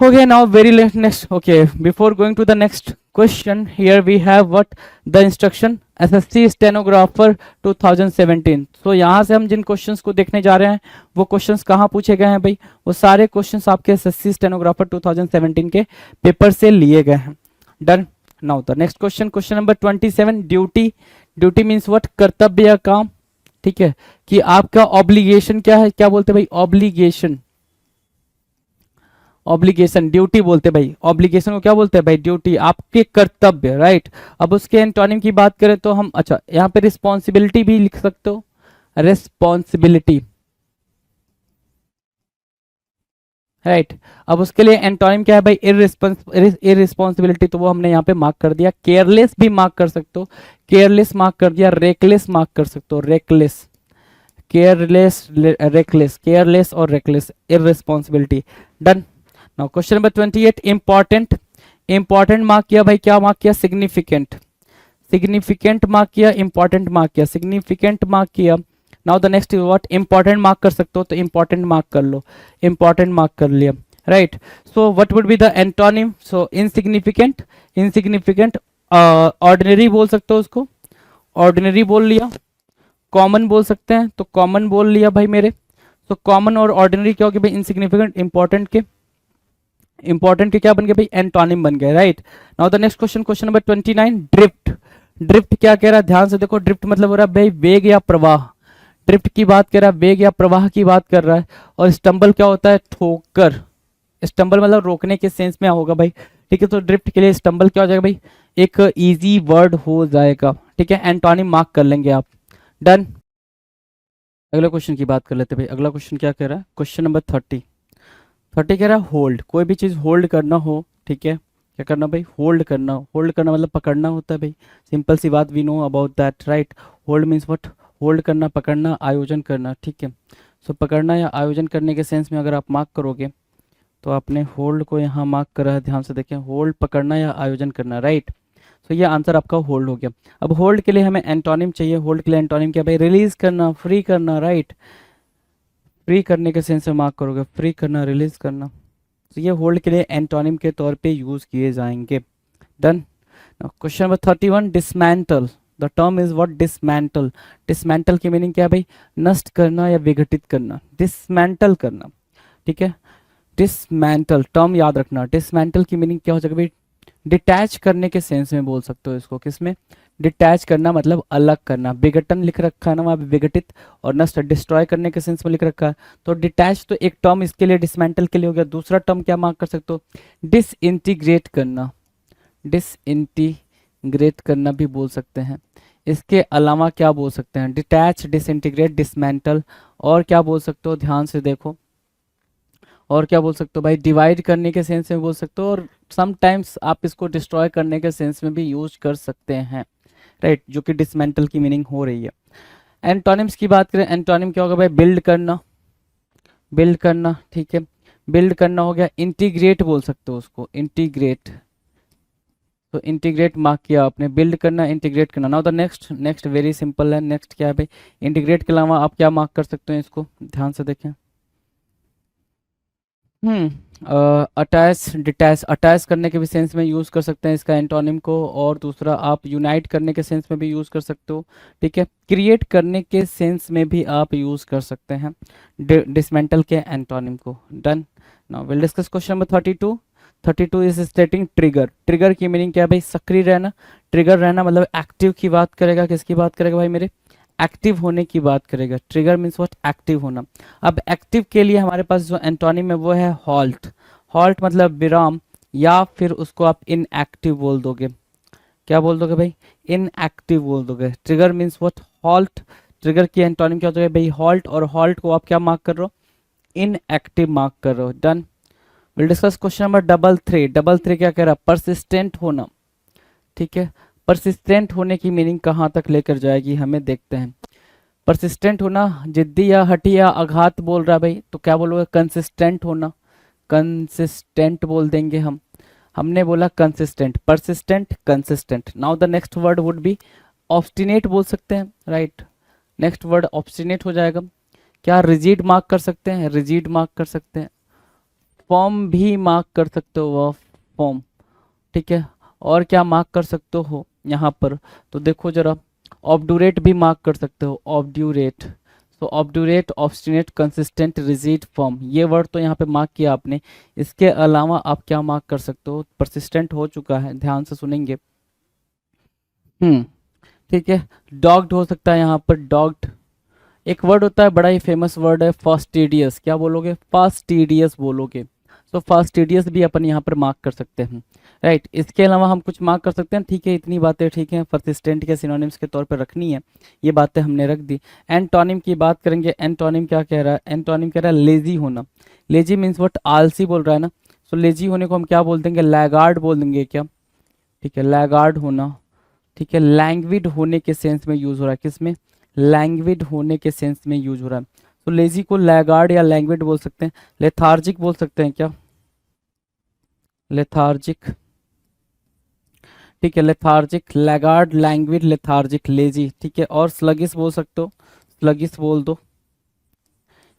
[SPEAKER 2] हो गया. Now very next. Okay, before going to the next question, here we have what? The instruction SSC stenographer 2017. so यहाँ से हम जिन क्वेश्चंस को देखने जा रहे हैं वो क्वेश्चंस कहाँ पूछे गए हैं भाई? वो सारे क्वेश्चंस आपके SSC stenographer 2017 के पेपर से लिए गए हैं. Done. Now the next question, question number 27, duty. Duty means what? कर्तव्य या काम. ठीक है, कि आपका ऑब्लिगेशन क्या है? क्या बोलते हैं भाई? ऑब्लिगेशन. ऑब्लिगेशन, ड्यूटी बोलते भाई. ऑब्लिगेशन को क्या बोलते हैं भाई? ड्यूटी, आपके कर्तव्य, राइट? अब उसके एंटोनिम की बात करें तो हम, अच्छा यहाँ पे रिस्पॉन्सिबिलिटी भी लिख सकते हो. Responsibility, right? अब उसके लिए एंटोनिम क्या है भाई? इररिस्पॉन्सिबिलिटी. तो वो हमने यहाँ पे मार्क कर दिया. केयरलेस भी मार्क कर सकते हो. केयरलेस मार्क कर दिया. रेकलेस मार्क कर सकते हो. रेकलेस, केयरलेस, रेकलेस, केयरलेस और reckless, irresponsibility. Done. Now question number 28, important. Important mark किया भाई. क्या मार्क किया? सिग्निफिकेंट. सिग्निफिकेंट मार्क किया, इंपॉर्टेंट मार्क किया, सिग्निफिकेंट मार्क किया. Now the next what? Important mark कर सकते हो तो इंपॉर्टेंट मार्क कर लो. इंपॉर्टेंट मार्क कर लिया, right? So what would be the antonym? So insignificant. Insignificant, ordinary बोल सकते हो उसको. ऑर्डिनरी बोल लिया. कॉमन बोल सकते हैं तो कॉमन बोल लिया भाई मेरे. तो कॉमन और ऑर्डिनरी क्या हो गया भाई? इनसिग्निफिकेंट, इंपॉर्टेंट के. इंपॉर्टेंट के क्या बन गए भाई? एंटोनिम बन गए, right? Now the next question, question number 29, drift. Drift क्या कह रहा है? ध्यान से देखो. ड्रिफ्ट मतलब हो रहा है भाई वेग या प्रवाह. ड्रिफ्ट की बात कर रहा है, वेग या प्रवाह की बात कर रहा है. और स्टम्बल क्या होता है? ठोकर. स्टम्बल मतलब रोकने के सेंस में होगा भाई. ठीक है, तो ड्रिफ्ट के लिए स्टम्बल क्या हो जाएगा भाई? एक इजी वर्ड हो जाएगा. ठीक है, एंटोनिम मार्क कर लेंगे आप. डन. अगला क्वेश्चन की बात कर लेते भाई. अगला क्वेश्चन क्या कह रहा है? Question number 30. 30 कह रहा है होल्ड. कोई भी चीज़ होल्ड करना हो, ठीक है, क्या करना भाई? होल्ड करना. होल्ड करना मतलब पकड़ना होता है भाई. सिंपल सी बात, we know about that, right? Hold means what? Hold करना, पकड़ना, आयोजन करना. ठीक है, सो पकड़ना या आयोजन करने के सेंस में अगर आप मार्क करोगे तो आपने होल्ड को यहाँ मार्क करा है. ध्यान से देखें. होल्ड, पकड़ना या आयोजन करना, राइट? सो ये आंसर आपका होल्ड हो गया. अब होल्ड के लिए हमें एंटोनिम चाहिए. होल्ड के लिए एंटोनिम क्या भाई? रिलीज करना, फ्री करना, राइट? फ्री करने के सेंस में मार्क करोगे. फ्री करना, रिलीज करना. तो ये होल्ड के लिए एंटोनिम के तौर पे यूज किए जाएंगे. Done. Question number 31, dismantle. The term is what? Dismantle. Dismantle की मीनिंग क्या है भाई? नष्ट करना या विघटित करना. डिसमेंटल करना. ठीक है, डिसमेंटल टर्म याद रखना. डिसमेंटल की मीनिंग क्या हो जाएगा भाई? डिटैच करने के सेंस में बोल सकते हो इसको. किसमें? डिटैच करना मतलब अलग करना. विघटन लिख रखा है ना वहाँ पे, विघटित. और नष्ट, डिस्ट्रॉय करने के सेंस में लिख रखा है. तो डिटैच तो एक टर्म इसके लिए, डिसमेंटल के लिए हो गया. दूसरा टर्म क्या मार्क कर सकते हो? डिसइंटीग्रेट करना. डिसइंटीग्रेट करना भी बोल सकते हैं. इसके अलावा क्या बोल सकते हैं? Detach, disintegrate, dismantle. और क्या बोल सकते हो? ध्यान से देखो. और क्या बोल सकते हो भाई? डिवाइड करने के सेंस में बोल सकते हो. और समटाइम्स आप इसको डिस्ट्रॉय करने के सेंस में भी यूज कर सकते हैं, राइट, जो कि डिसमेंटल की मीनिंग हो रही है। एंटोनिम्स की बात करें, एंटोनिम क्या होगा भाई, बिल्ड करना, बिल्ड करना, ठीक है, बिल्ड करना हो गया। इंटीग्रेट बोल सकते हो उसको, इंटीग्रेट, तो इंटीग्रेट मार्क किया आपने, बिल्ड करना, इंटीग्रेट करना। Now the next, next very simple है, नेक्स्ट क्या है भाई, इंटीग्रेट के अलावा आप क्या मार्क कर सकते हैं, इसको ध्यान से देखें। अटैच, डिटैच, अटैच करने के भी सेंस में यूज़ कर सकते हैं इसका एंटोनिम को, और दूसरा आप यूनाइट करने के सेंस में भी यूज़ कर सकते हो, ठीक है, क्रिएट करने के सेंस में भी आप यूज़ कर सकते हैं डिसमेंटल के एंटोनिम को। Done. Now will discuss question number 32। 32 is स्टेटिंग trigger. Trigger की मीनिंग क्या है भाई, सक्रिय रहना। ट्रिगर रहना मतलब एक्टिव की बात करेगा, किसकी बात करेगा भाई मेरे, एक्टिव होने की बात करेगा। ट्रिगर मीन्स व्हाट, एक्टिव होना। अब एक्टिव के लिए हमारे पास जो एंटोनिम है वो है हॉल्ट। हॉल्ट मतलब विराम, या फिर उसको आप इनएक्टिव बोल दोगे। क्या बोल दोगे भाई, इनएक्टिव बोल दोगे। Trigger means what, halt. Trigger की एंटोनिम क्या होता है भाई, हॉल्ट, और हॉल्ट को आप क्या मार्क कर रहे हो, इनएक्टिव मार्क कर रहे हो। Done. Will discuss question number 33। 33 क्या कह रहा है, परसिस्टेंट होना, ठीक है। परसिस्टेंट होने की मीनिंग कहाँ तक लेकर जाएगी हमें देखते हैं। परसिस्टेंट होना, जिद्दी या हठी या आघात बोल रहा है भाई, तो क्या बोलोगे, कंसिस्टेंट होना, कंसिस्टेंट बोल देंगे हम। हमने बोला consistent, persistent, consistent. Now the next word would be obstinate बोल सकते हैं, राइट। नेक्स्ट वर्ड ऑब्स्टिनेट हो जाएगा। क्या रिजिड मार्क कर सकते हैं, रिजिड मार्क कर सकते हैं। फॉर्म भी मार्क कर सकते हो, वह फॉर्म, ठीक है। और क्या मार्क कर सकते हो यहाँ पर, तो देखो जरा, ऑब्डूरेट भी मार्क कर सकते हो, ऑब्ड्यूरेट। तो ऑब्डूरेट, ऑब्स्टिनेट, कंसिस्टेंट, रिजिड, फॉर्म, ये वर्ड तो यहाँ पे मार्क किया आपने। इसके अलावा आप क्या मार्क कर सकते हो, परसिस्टेंट हो चुका है, ध्यान से सुनेंगे। ठीक है। डॉग्ड हो सकता है यहाँ पर, डॉग्ड। एक वर्ड होता है, बड़ा ही फेमस वर्ड है, फास्टिडियस। क्या बोलोगे, फास्टिडियस बोलोगे। तो फास्टिडियस भी अपन यहाँ पर मार्क कर सकते हैं, राइट। इसके अलावा हम कुछ मार्क कर सकते हैं, ठीक है, इतनी बातें ठीक है, परसिस्टेंट के सिनोनिम्स के तौर पर रखनी है, ये बातें हमने रख दी। एंटोनिम की बात करेंगे। एंटोनिम क्या कह रहा है, एंटोनिम कह रहा है लेजी होना। लेजी मीन्स व्हाट, आलसी बोल रहा है ना, सो लेजी होने को हम क्या बोल देंगे, लैगार्ड बोल देंगे क्या, ठीक है, लैगार्ड होना, ठीक है। लैंग्विड होने के सेंस में यूज हो रहा है, किसमें, लैंग्विड होने के सेंस में यूज हो रहा है। तो लेजी को लैगार्ड या लैंग्विड बोल सकते हैं। लेथार्जिक बोल सकते हैं क्या, लेथार्जिक, ठीक है, लेथार्जिक, लैगार्ड, लैंग्विड, लेथार्जिक, लेजी, ठीक है। और स्लगिस बोल सकते हो, स्लगिस बोल दो।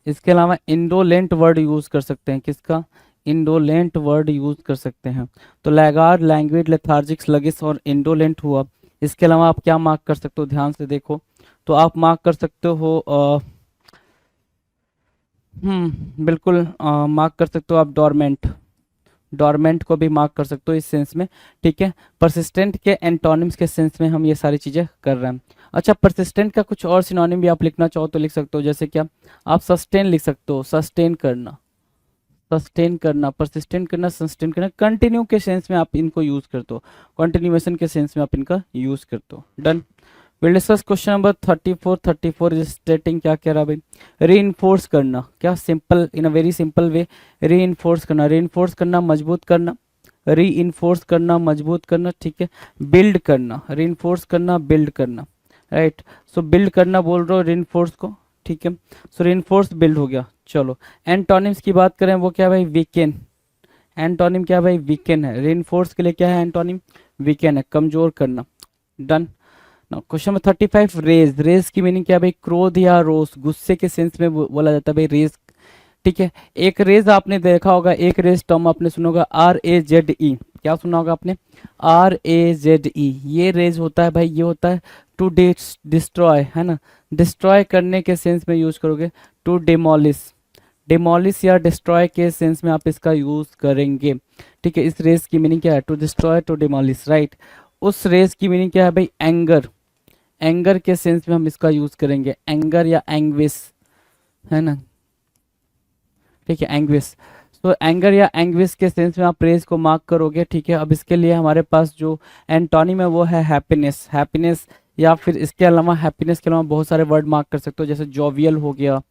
[SPEAKER 2] इसके अलावा इंडोलेंट वर्ड यूज कर सकते हैं, किसका, इंडोलेंट वर्ड यूज कर सकते हैं। तो लैगार्ड, लैंग्विड, लेथार्जिक, स्लगिस और इंडोलेंट हुआ। इसके अलावा आप क्या मार्क कर सकते हो, ध्यान से देखो, तो आप मार्क कर सकते हो बिल्कुल मार्क कर सकते हो आप डोरमेंट, डोरमेंट को भी मार्क कर सकते हो इस सेंस में, ठीक है। परसिस्टेंट के एंटोनिम्स के सेंस में हम ये सारी चीजें कर रहे हैं। अच्छा, परसिस्टेंट का कुछ और सिनोनिम भी आप लिखना चाहो तो लिख सकते हो, जैसे क्या, आप सस्टेन लिख सकते हो, सस्टेन करना, सस्टेन करना, परसिस्टेंट करना, सस्टेन करना। कंटिन्यू के सेंस में आप इनको यूज करते हो, कंटिन्यूएशन के सेंस में आप इनका यूज करते हो। Done. Will discuss question number 34। 34 is स्टेटिंग, क्या कह रहा है भाई, रीइंफोर्स करना। क्या, simple, in a very simple way, reinforce करना, रीइंफोर्स करना, मजबूत करना, रीइंफोर्स करना, मजबूत करना, ठीक है। बिल्ड करना, रीइंफोर्स करना, बिल्ड करना, राइट। सो बिल्ड करना बोल रहे हो रीइंफोर्स को, ठीक है। सो रीइंफोर्स बिल्ड हो गया। चलो, एंटोनिम्स की बात करें, वो क्या भाई, वीकेन। एंटोनिम क्या भाई, वीकेन है। रीइंफोर्स के लिए क्या है एंटोनिम, वीकेन है, कमजोर करना। Done. Question number 35। Raze. Raze की मीनिंग क्या है भाई, क्रोध या रोष, गुस्से के सेंस में बोला जाता है भाई रेज, ठीक है। एक रेज आपने देखा होगा, एक रेज टर्म आपने सुना होगा, RAZE। क्या सुना होगा आपने, RAZE। ये रेज होता है भाई, ये होता है टू डिस्ट्रॉय, है ना, डिस्ट्रॉय करने के सेंस में यूज करोगे। टू डिमोलिश, डिमोलिश या डिस्ट्रॉय के सेंस में आप इसका यूज करेंगे, ठीक है। इस रेज की मीनिंग क्या है, to destroy, to demolish, right. उस रेज की मीनिंग क्या है भाई, एंगर, एंगर के सेंस में हम इसका यूज करेंगे, एंगर या एंग्विश, है ना, ठीक है, एंग्विश। तो एंगर या एंग्विश के सेंस में आप रेज को मार्क करोगे, ठीक है। अब इसके लिए हमारे पास जो एंटोनिम है वो है हैप्पीनेस, हैप्पीनेस, या फिर इसके अलावा हैप्पीनेस के अलावा बहुत सारे वर्ड मार्क कर सकते हो, जैसे जोवियल हो गया,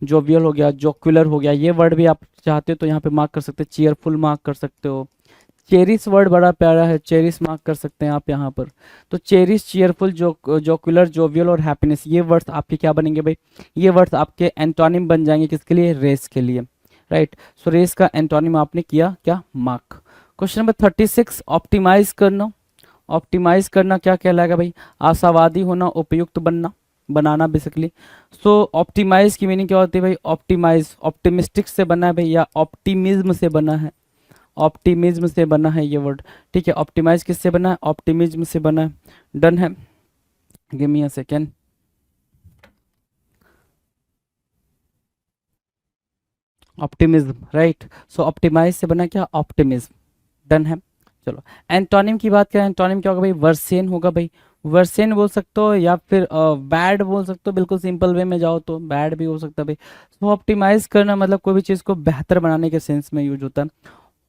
[SPEAKER 2] जोवियल हो गया, जोक्युलर हो गया। ये वर्ड भी आप चाहते हो तो यहाँ पे मार्क कर सकते हो, चीयरफुल मार्क कर सकते हो, चेरिश वर्ड बड़ा प्यारा है, चेरिश मार्क कर सकते हैं आप यहाँ पर। तो चेरिश, चीयरफुल, जोकुलर, जोवियल और हैप्पीनेस, ये वर्ड्स आपके क्या बनेंगे भाई, ये वर्ड्स आपके एंटोनिम बन जाएंगे किसके लिए, रेस के लिए, राइट। सो रेस का एंटोनिम आपने किया क्या, मार्क। क्वेश्चन नंबर 36, ऑप्टिमाइज करना। ऑप्टिमाइज करना क्या कहलाएगा भाई, आशावादी होना, उपयुक्त बनना, बनाना बेसिकली। सो ऑप्टिमाइज की मीनिंग क्या होती है भाई, ऑप्टिमाइज ऑप्टिमिस्टिक से बना है भाई, या ऑप्टिमिज्म से बना है, ऑप्टिमिज्म से बना है ये वर्ड, ठीक है। ऑप्टिमाइज किससे बना है, ऑप्टिमिज्म से बना है। डन है, give me a second. Optimism, right. So optimise से बना क्या, ऑप्टिमिज्म। डन है, चलो। एंटोनिम की बात करें, एंटोनिम क्या होगा भाई, वर्सेन होगा भाई, वर्सेन बोल सकते हो, या फिर बैड बोल सकते हो, बिल्कुल सिंपल वे में जाओ तो बैड भी हो सकता है भाई। सो ऑप्टिमाइज करना मतलब कोई भी चीज़ को बेहतर बनाने के सेंस में यूज होता है,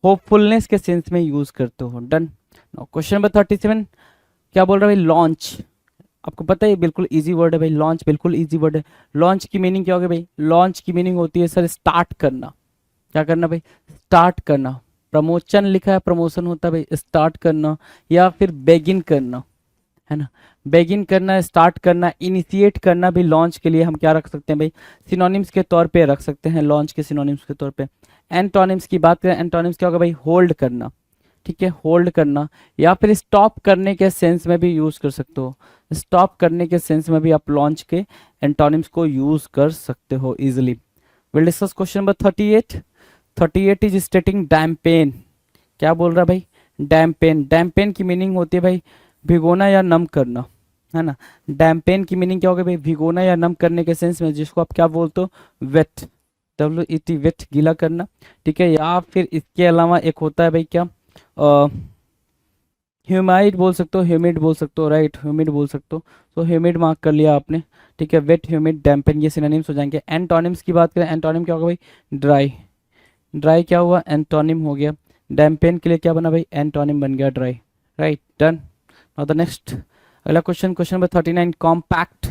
[SPEAKER 2] होपफुलनेस के सेंस में यूज करते हो। डन। क्वेश्चन नंबर 37 क्या बोल रहा है भाई, लॉन्च। आपको पता है बिल्कुल इजी वर्ड है भाई, लॉन्च बिल्कुल इजी वर्ड है। लॉन्च की मीनिंग क्या होगी भाई, लॉन्च की मीनिंग होती है सर स्टार्ट करना। क्या करना भाई, स्टार्ट करना। प्रमोशन लिखा है, प्रमोशन होता है भाई, स्टार्ट करना, या फिर बेगिन करना, है ना। बेगिन करना, स्टार्ट करना, इनिशिएट करना भी लॉन्च के लिए हम क्या रख सकते हैं भाई, सिनोनिम्स के तौर पे रख सकते हैं, लॉन्च के सिनोनिम्स के तौर पे। एंटोनिम्स की बात करें, एंटोनिम्स क्या होगा भाई, होल्ड करना, ठीक है, होल्ड करना, या फिर स्टॉप करने के सेंस में भी यूज कर सकते हो। स्टॉप करने के सेंस में भी आप लॉन्च के एंटोनिम्स को यूज कर सकते हो easily. Will discuss question number 38। 38 is stating dampen. क्या बोल रहा है भाई, डैम्पेन। डैम्पेन की मीनिंग होती है भाई भिगोना या नम करना, है ना। डैम्पेन की मीनिंग क्या होगा भाई, भिगोना या नम करने के सेंस में, जिसको आप क्या बोलते हो, वेट, WET, वेट, गीला करना, ठीक है। या फिर इसके अलावा एक होता है भाई क्या, ह्यूमाइड बोल सकते हो, ह्यूमिड बोल सकते हो, राइट, ह्यूमिड बोल सकते हो। तो ह्यूमिड मार्क कर लिया आपने, ठीक है। वेट, ह्यूमिड, डैम्पेन, ये सिनोनिम्स हो जाएंगे। एंटोनिम्स की बात करें, एंटोनिम क्या होगा भाई, ड्राई। ड्राई क्या हुआ, एंटोनिम हो गया। डैम्पेन के लिए क्या बना भाई, एंटोनिम बन गया dry, right. Done. Now the next, अगला question, question number 39, compact.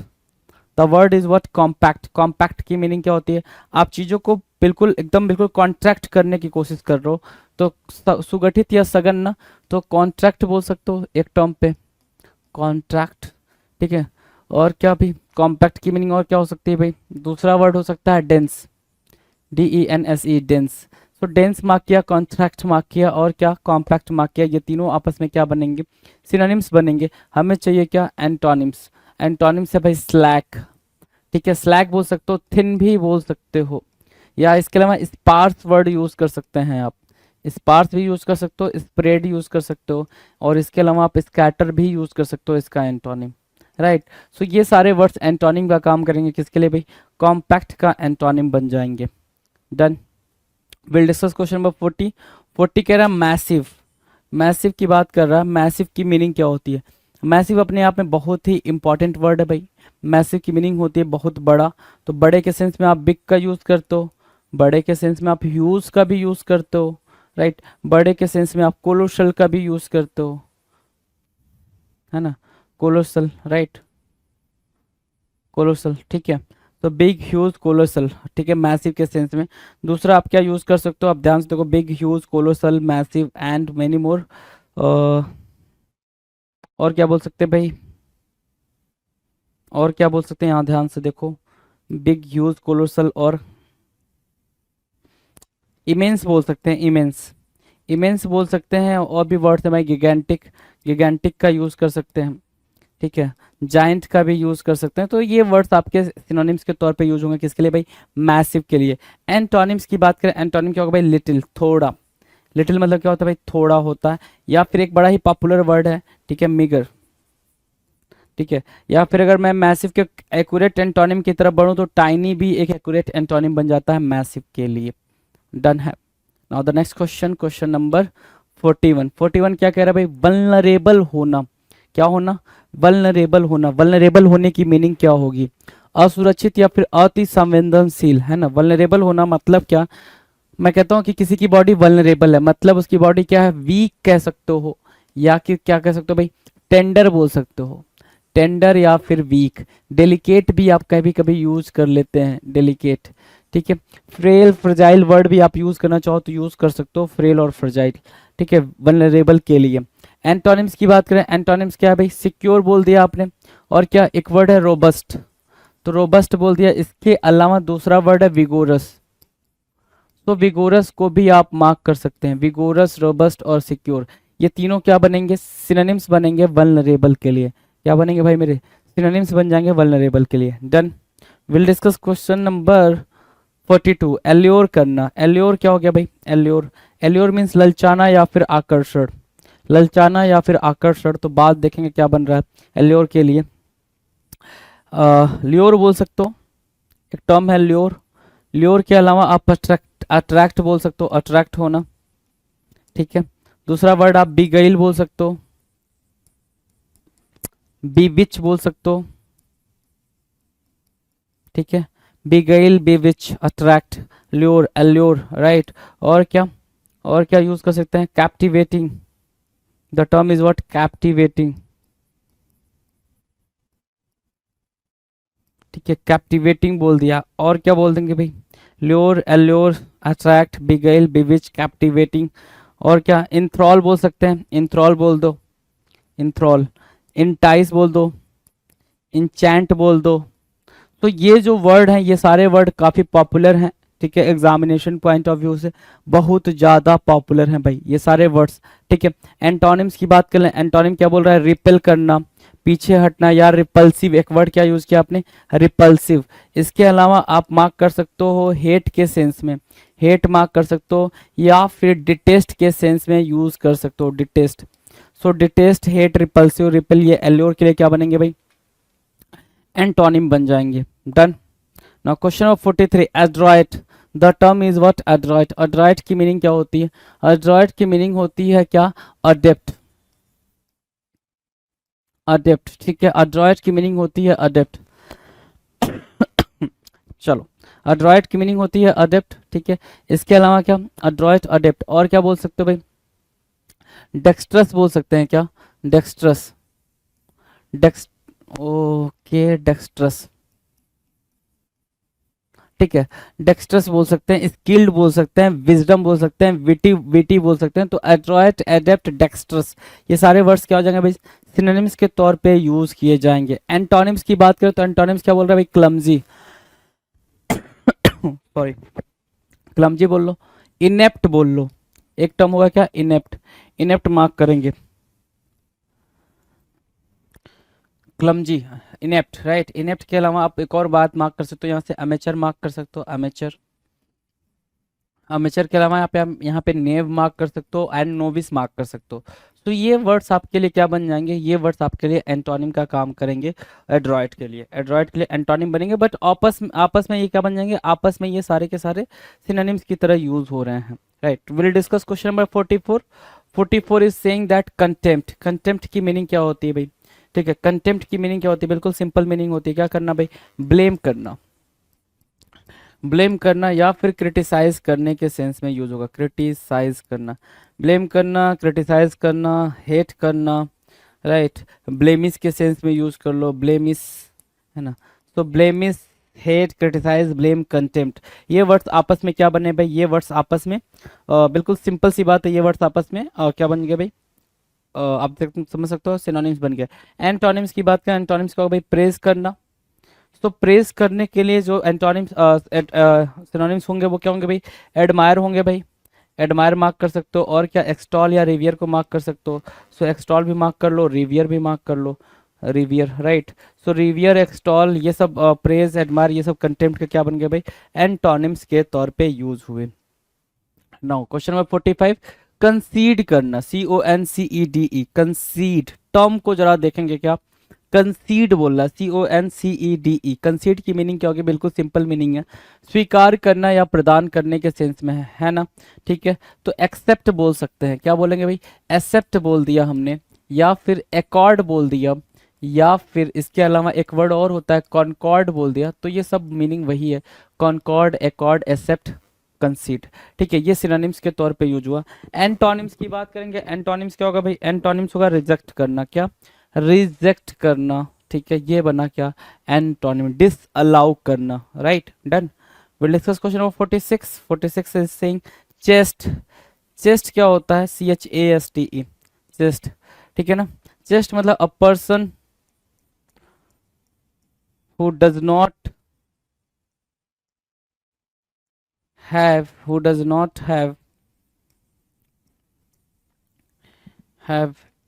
[SPEAKER 2] The word is what, compact. Compact की मीनिंग क्या होती है, आप चीज़ों को बिल्कुल एकदम बिल्कुल कॉन्ट्रैक्ट करने की कोशिश कर रहे हो, तो सुगठित या सघन ना, तो कॉन्ट्रैक्ट बोल सकते हो एक टर्म पे, कॉन्ट्रैक्ट, ठीक है। और क्या भी कॉम्पैक्ट की मीनिंग और क्या हो सकती है भाई, दूसरा वर्ड हो सकता है डेंस, DENSE, डेंस। तो डेंस मार्क किया, कॉन्ट्रैक्ट मार्क किया, और क्या, कॉम्पैक्ट मार्क किया, ये तीनों आपस में क्या बनेंगे, सिनोनिम्स बनेंगे। हमें चाहिए क्या, एंटोनिम्स। एंटोनिम्स है भाई स्लैक, ठीक है, स्लैक बोल सकते हो, थिन भी बोल सकते हो, या इसके अलावा स्पार्स वर्ड यूज कर सकते हैं आप, स्पार्स भी यूज कर सकते हो, स्प्रेड यूज कर सकते हो, और इसके अलावा आप स्कैटर भी यूज कर सकते हो इसका एंटोनिम, राइट। सो ये सारे वर्ड्स एंटोनिम का काम करेंगे, किसके लिए भाई, कॉम्पैक्ट का एंटोनिम बन जाएंगे। Done. Will discuss question number 40। 40 कह रहा है मैसिव। मैसिव की बात कर रहा है, मैसिव की मीनिंग क्या होती है, मैसिव अपने आप में बहुत ही इंपॉर्टेंट वर्ड है भाई। मैसिव की मीनिंग होती है बहुत बड़ा, तो बड़े के सेंस में आप बिग का यूज करते हो, बड़े के सेंस में आप ह्यूज का भी यूज करते हो, राइट। बड़े के सेंस में आप कोलोसल का भी यूज करते हो, है ना, कोलोसल, राइट, कोलोसल, ठीक है। तो बिग, ह्यूज, कोलोसल, ठीक है, मैसिव के सेंस में। दूसरा आप क्या यूज कर सकते हो, आप ध्यान से देखो, big, huge, colossal, massive and many more. और क्या बोल सकते हैं भाई, और क्या बोल सकते हैं, यहाँ ध्यान से देखो, बिग, ह्यूज, कोलोसल, और इमेंस बोल सकते हैं, इमेंस, इमेंस बोल सकते हैं। और भी वर्ड्स है भाई, गिगेंटिक, गिगेंटिक का यूज कर सकते हैं, ठीक है, जाइंट का भी यूज कर सकते हैं। तो ये वर्ड्स आपके सिनोनिम्स के तौर पे यूज होंगे, किसके लिए भाई, मैसिव के लिए। एंटोनिम्स की बात करें, एंटोनिम क्या होगा भाई, लिटिल, थोड़ा। लिटिल मतलब क्या होता है भाई, थोड़ा होता है। या फिर एक बड़ा ही पॉपुलर वर्ड है, ठीक है, मिगर, ठीक है। या फिर अगर मैं मैसिव के एक्यूरेट एंटोनिम की तरफ बढ़ूं, तो टाइनी भी एक एक्यूरेट एंटोनिम बन जाता है मैसिव के लिए। डन है। Now the next question, question number 41। 41 क्या कह रहा है भाई, वल्नरेबल होना। क्या होना, वल्नरेबल होना। वल्नरेबल होने की मीनिंग क्या होगी, असुरक्षित या फिर अति संवेदनशील, है ना। वल्नरेबल होना मतलब क्या, मैं कहता हूँ कि किसी की बॉडी वल्नरेबल है, मतलब उसकी बॉडी क्या है, वीक कह सकते हो, या कि क्या कह सकते हो भाई, टेंडर बोल सकते हो, टेंडर या फिर वीक। डेलिकेट भी आप कभी कभी यूज कर लेते हैं, डेलिकेट, ठीक है। फ्रेल, फ्रजाइल वर्ड भी आप यूज करना चाहो तो यूज कर सकते हो, फ्रेल और फ्रजाइल, ठीक है, वल्नरेबल के लिए। एंटोनिम्स की बात करें, एंटोनिम्स क्या है भाई, सिक्योर बोल दिया आपने, और क्या एक वर्ड है रोबस्ट, तो रोबस्ट बोल दिया। इसके अलावा दूसरा वर्ड है विगोरस, तो विगोरस को भी आप मार्क कर सकते हैं, विगोरस, रोबस्ट और सिक्योर, ये तीनों क्या बनेंगे, सिनोनिम्स बनेंगे वल्नरेबल के लिए। क्या बनेंगे भाई मेरे, सिनोनिम्स बन जाएंगे वल्नरेबल के लिए। Done. Will discuss question number 42, allure करना। एल्योर क्या हो गया भाई, एल्योर, एल्योर मीन्स ललचाना या फिर आकर्षण, ललचाना या फिर आकर्षण। तो बात देखेंगे क्या बन रहा है एल्योर के लिए। ल्योर बोल सकते हो, एक टर्म है ल्योर। ल्योर के अलावा आप अट्रैक्ट, अट्रैक्ट बोल सकते हो, अट्रैक्ट होना, ठीक है। दूसरा वर्ड आप बिगेल बोल सकते हो, बीविच बोल सकते हो, ठीक है, बिगेल, बीविच, अट्रैक्ट, ल्योर, एल्योर, राइट। और क्या, और क्या यूज कर सकते हैं, captivating, the term is what, captivating, ठीक है, कैप्टिवेटिंग बोल दिया। और क्या बोल देंगे भाई, ल्योर, एल्योर, अट्रैक्ट, बिगेल, बीविच, कैप्टिवेटिंग। और क्या, इंथ्रॉल बोल सकते हैं, इंथ्रॉल बोल दो, इंथ्रॉल, इंटाइस बोल दो, इंचैंट बोल दो। तो ये जो वर्ड हैं, ये सारे वर्ड काफ़ी पॉपुलर हैं, ठीक है, एग्जामिनेशन पॉइंट ऑफ व्यू से बहुत ज़्यादा पॉपुलर हैं भाई ये सारे वर्ड्स, ठीक है। एंटोनिम्स की बात कर लें, एंटोनिम क्या बोल रहा है, रिपेल करना, पीछे हटना, या रिपल्सिव, एक वर्ड क्या यूज़ किया आपने, रिपल्सिव। इसके अलावा आप मार्क कर सकते हो हेट के सेंस में, हेट मार्क कर सकते हो, या फिर डिटेस्ट के सेंस में यूज़ कर सकते हो, डिटेस्ट। सो डिटेस्ट, हेट, रिपल्सिव, रिपेल, ये एल्योर के लिए क्या बनेंगे भाई, एंटोनिम बन जाएंगे। Done. Now question number 43, Adroit, the term is what, Adroit. Adroit की मीनिंग क्या होती है, एड्रॉइट की मीनिंग होती है क्या, अडेप्ट, अडेप्ट, ठीक है, एड्रॉइट की मीनिंग होती है अडेप्ट। चलो, एड्रॉइट की मीनिंग होती है अडेप्ट, ठीक है। इसके अलावा क्या, एड्रॉइट, अडेप्ट, और क्या बोल सकते हो भाई, डेक्स्ट्रस बोल सकते हैं, क्या, डेक्स्ट्रस, डेक्स, ओके, डेक्स्ट्रस, ठीक है, डेक्स्ट्रस बोल सकते हैं, स्किल्ड बोल सकते हैं, विजडम बोल सकते हैं, विटी, विटी बोल सकते हैं। तो एड्रॉइट, एडेप्ट, डेक्स्ट्रस, ये सारे वर्ड्स क्या हो जाएंगे भाई, सिनोनिम्स के तौर पे यूज किए जाएंगे। एंटोनिम्स की बात करें तो एंटोनिम्स क्या बोल रहा है भाई, क्लमजी, सॉरी, क्लमजी बोल लो, इनेप्ट बोल लो, एक टर्म होगा क्या, इनेप्ट, इनेप्ट मार्क करेंगे, क्लमजी, इनेप्ट, राइट। इनेप्ट के अलावा आप एक और बात मार्क कर सकते हो, यहाँ से अमेचर मार्क कर सकते हो, अमेचर, अमेचर के अलावा यहाँ पे नेव मार्क कर सकते हो, एंड नोविस मार्क कर सकते हो। तो ये वर्ड्स आपके लिए क्या बन जाएंगे, ये वर्ड्स आपके लिए एंटोनिम का काम करेंगे, एड्रॉइट के लिए, एड्रॉइट के लिए एंटोनिम बनेंगे। बट आपस में ये क्या बन जाएंगे, आपस में ये सारे के सारे सिनोनिम्स की तरह यूज हो रहे हैं, right. Will discuss question number 44। 44 is saying that contempt, contempt की मीनिंग क्या होती है भाई, ठीक है, कंटेम्प्ट की मीनिंग क्या होती है, बिल्कुल सिंपल मीनिंग होती है, क्या करना भाई, ब्लेम करना, ब्लेम करना या फिर क्रिटिसाइज करने के सेंस में यूज होगा, क्रिटिसाइज करना, ब्लेम करना, क्रिटिसाइज करना, हेट करना, राइट। ब्लेमिस के सेंस में यूज कर लो, ब्लेमिस, है ना। तो ब्लेमिस, हेट, क्रिटिसाइज, ब्लेम, कंटेम्प्ट, ये वर्ड्स आपस में क्या बने भाई, ये वर्ड्स आपस में बिल्कुल सिंपल सी बात है, ये वर्ड्स आपस में क्या बन गए भाई, आप समझ सकते हो, सिनोनिम्स बन गए। एंटोनिम्स की बात करें, एंटोनिम्स का भाई प्रेज करना। तो प्रेज करने के लिए जो एंटोनिम्स सिनोनिम्स होंगे वो क्या होंगे भाई, एडमायर होंगे भाई, एडमायर मार्क कर सकते हो। और क्या, एक्सटॉल या रिवियर को मार्क कर सकते हो, सो एक्सटॉल भी मार्क कर लो, रिवियर भी मार्क कर लो, रिवियर, राइट। सो रिवियर, एक्सटॉल, ये सब प्रेज, एडमायर, ये सब कंटेम्प्ट के क्या बन गए भाई, एंटोनिम्स के तौर पे यूज हुए। नाउ क्वेश्चन नंबर 45, कंसीड करना, CONCEDE, कंसीड, टर्म को जरा देखेंगे क्या, कंसीड बोल रहा, CONCEDE, कंसीड की मीनिंग क्या होगी, बिल्कुल सिंपल मीनिंग है, स्वीकार करना या प्रदान करने के सेंस में है ना, ठीक है। तो एक्सेप्ट बोल सकते हैं, क्या बोलेंगे भाई, एक्सेप्ट बोल दिया हमने, या फिर एकॉर्ड बोल दिया, या फिर इसके अलावा एक वर्ड और होता है कॉन्कॉर्ड बोल दिया। तो ये सब मीनिंग वही है, कॉन्कॉर्ड, एकॉर्ड, एक्सेप्ट, कंसीड, ठीक है, ये सिनोनिम्स के तौर पे यूज हुआ। एंटोनिम्स की बात करेंगे, एंटोनिम्स क्या होगा भाई, एंटोनिम्स होगा रिजेक्ट करना, क्या, रिजेक्ट करना, ठीक है, ये बना क्या, एंटोनिम, डिसअलाउ करना, right. Done. Will discuss question number 46। 46 is saying chest, chest क्या होता है? CHASTE, चेस्ट, ठीक है ना। चेस्ट मतलब a person who does not have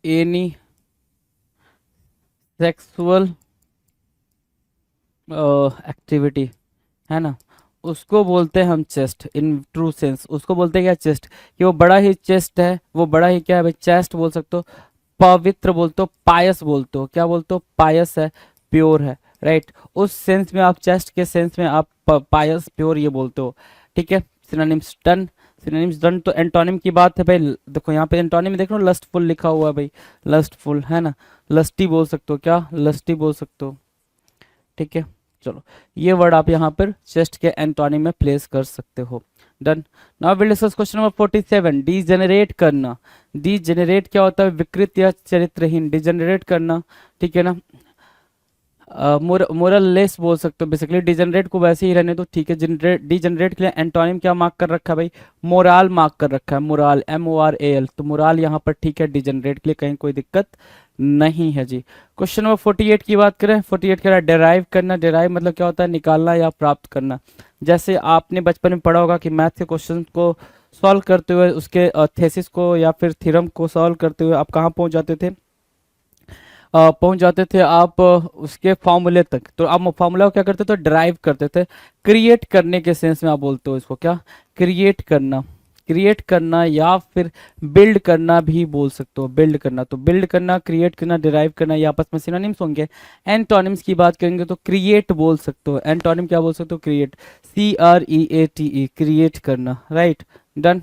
[SPEAKER 2] any sexual activity, है ना, उसको बोलते हैं हम चेस्ट इन ट्रू सेंस। उसको बोलते हैं क्या? चेस्ट, कि वो बड़ा ही चेस्ट है, वो बड़ा ही क्या है भाई? चेस्ट बोल सकते हो, पवित्र बोलते हो, पायस बोलते हो। क्या बोलते हो? पायस है, प्योर है, राइट। उस सेंस में आप, चेस्ट के सेंस में आप पायस प्योर ये बोलते हो, ठीक है। Synonyms done, synonyms done. तो एंटोनिम की बात है भाई, देखो यहाँ पे एंटोनिम में देख लो, लस्टफुल लिखा हुआ है भाई, लस्टफुल, है ना। लस्टी बोल सकते हो, क्या? लस्टी बोल सकते हो, ठीक है। चलो, ये वर्ड आप यहाँ पर चेस्ट के एंटोनिम में प्लेस कर सकते हो। Done. Now will discuss question number 47, degenerate करना। डीजेनरेट क्या होता है? विकृत या चरित्रहीन, डिजेनरेट करना, ठीक है ना। मोरलेस बोल सकते हो बेसिकली। डिजेनरेट को वैसे ही रहने दो, ठीक है। जनरेट, डिजेनरेट के लिए एंटोनिम क्या मार्क कर रखा है भाई? मोराल मार्क कर रखा है, मोराल, MORAL। तो मोराल यहाँ पर ठीक है, डिजेनरेट के लिए कहीं कोई दिक्कत नहीं है जी। क्वेश्चन नंबर 48 की बात करें, 48 कह रहा है डेराइव करना। डेराइव मतलब क्या होता है? निकालना या प्राप्त करना। जैसे आपने बचपन में पढ़ा होगा कि मैथ के क्वेश्चन को सॉल्व करते हुए, उसके थेसिस को या फिर थ्योरम को सॉल्व करते हुए आप कहाँ पहुंच जाते थे? पहुंच जाते थे आप उसके फॉर्मूले तक। तो आप फॉर्मूला को क्या करते थे? ड्राइव करते थे। क्रिएट करने के सेंस में आप बोलते हो इसको, क्या? क्रिएट करना, क्रिएट करना या फिर बिल्ड करना भी बोल सकते हो, बिल्ड करना। तो बिल्ड करना, क्रिएट करना, डिराइव करना, ये आपस में सिनोनिम्स होंगे। एंटोनिम्स की बात करेंगे तो क्रिएट बोल सकते हो। एंटोनिम क्या बोल सकते हो? क्रिएट, CREATE, क्रिएट करना, right. Done.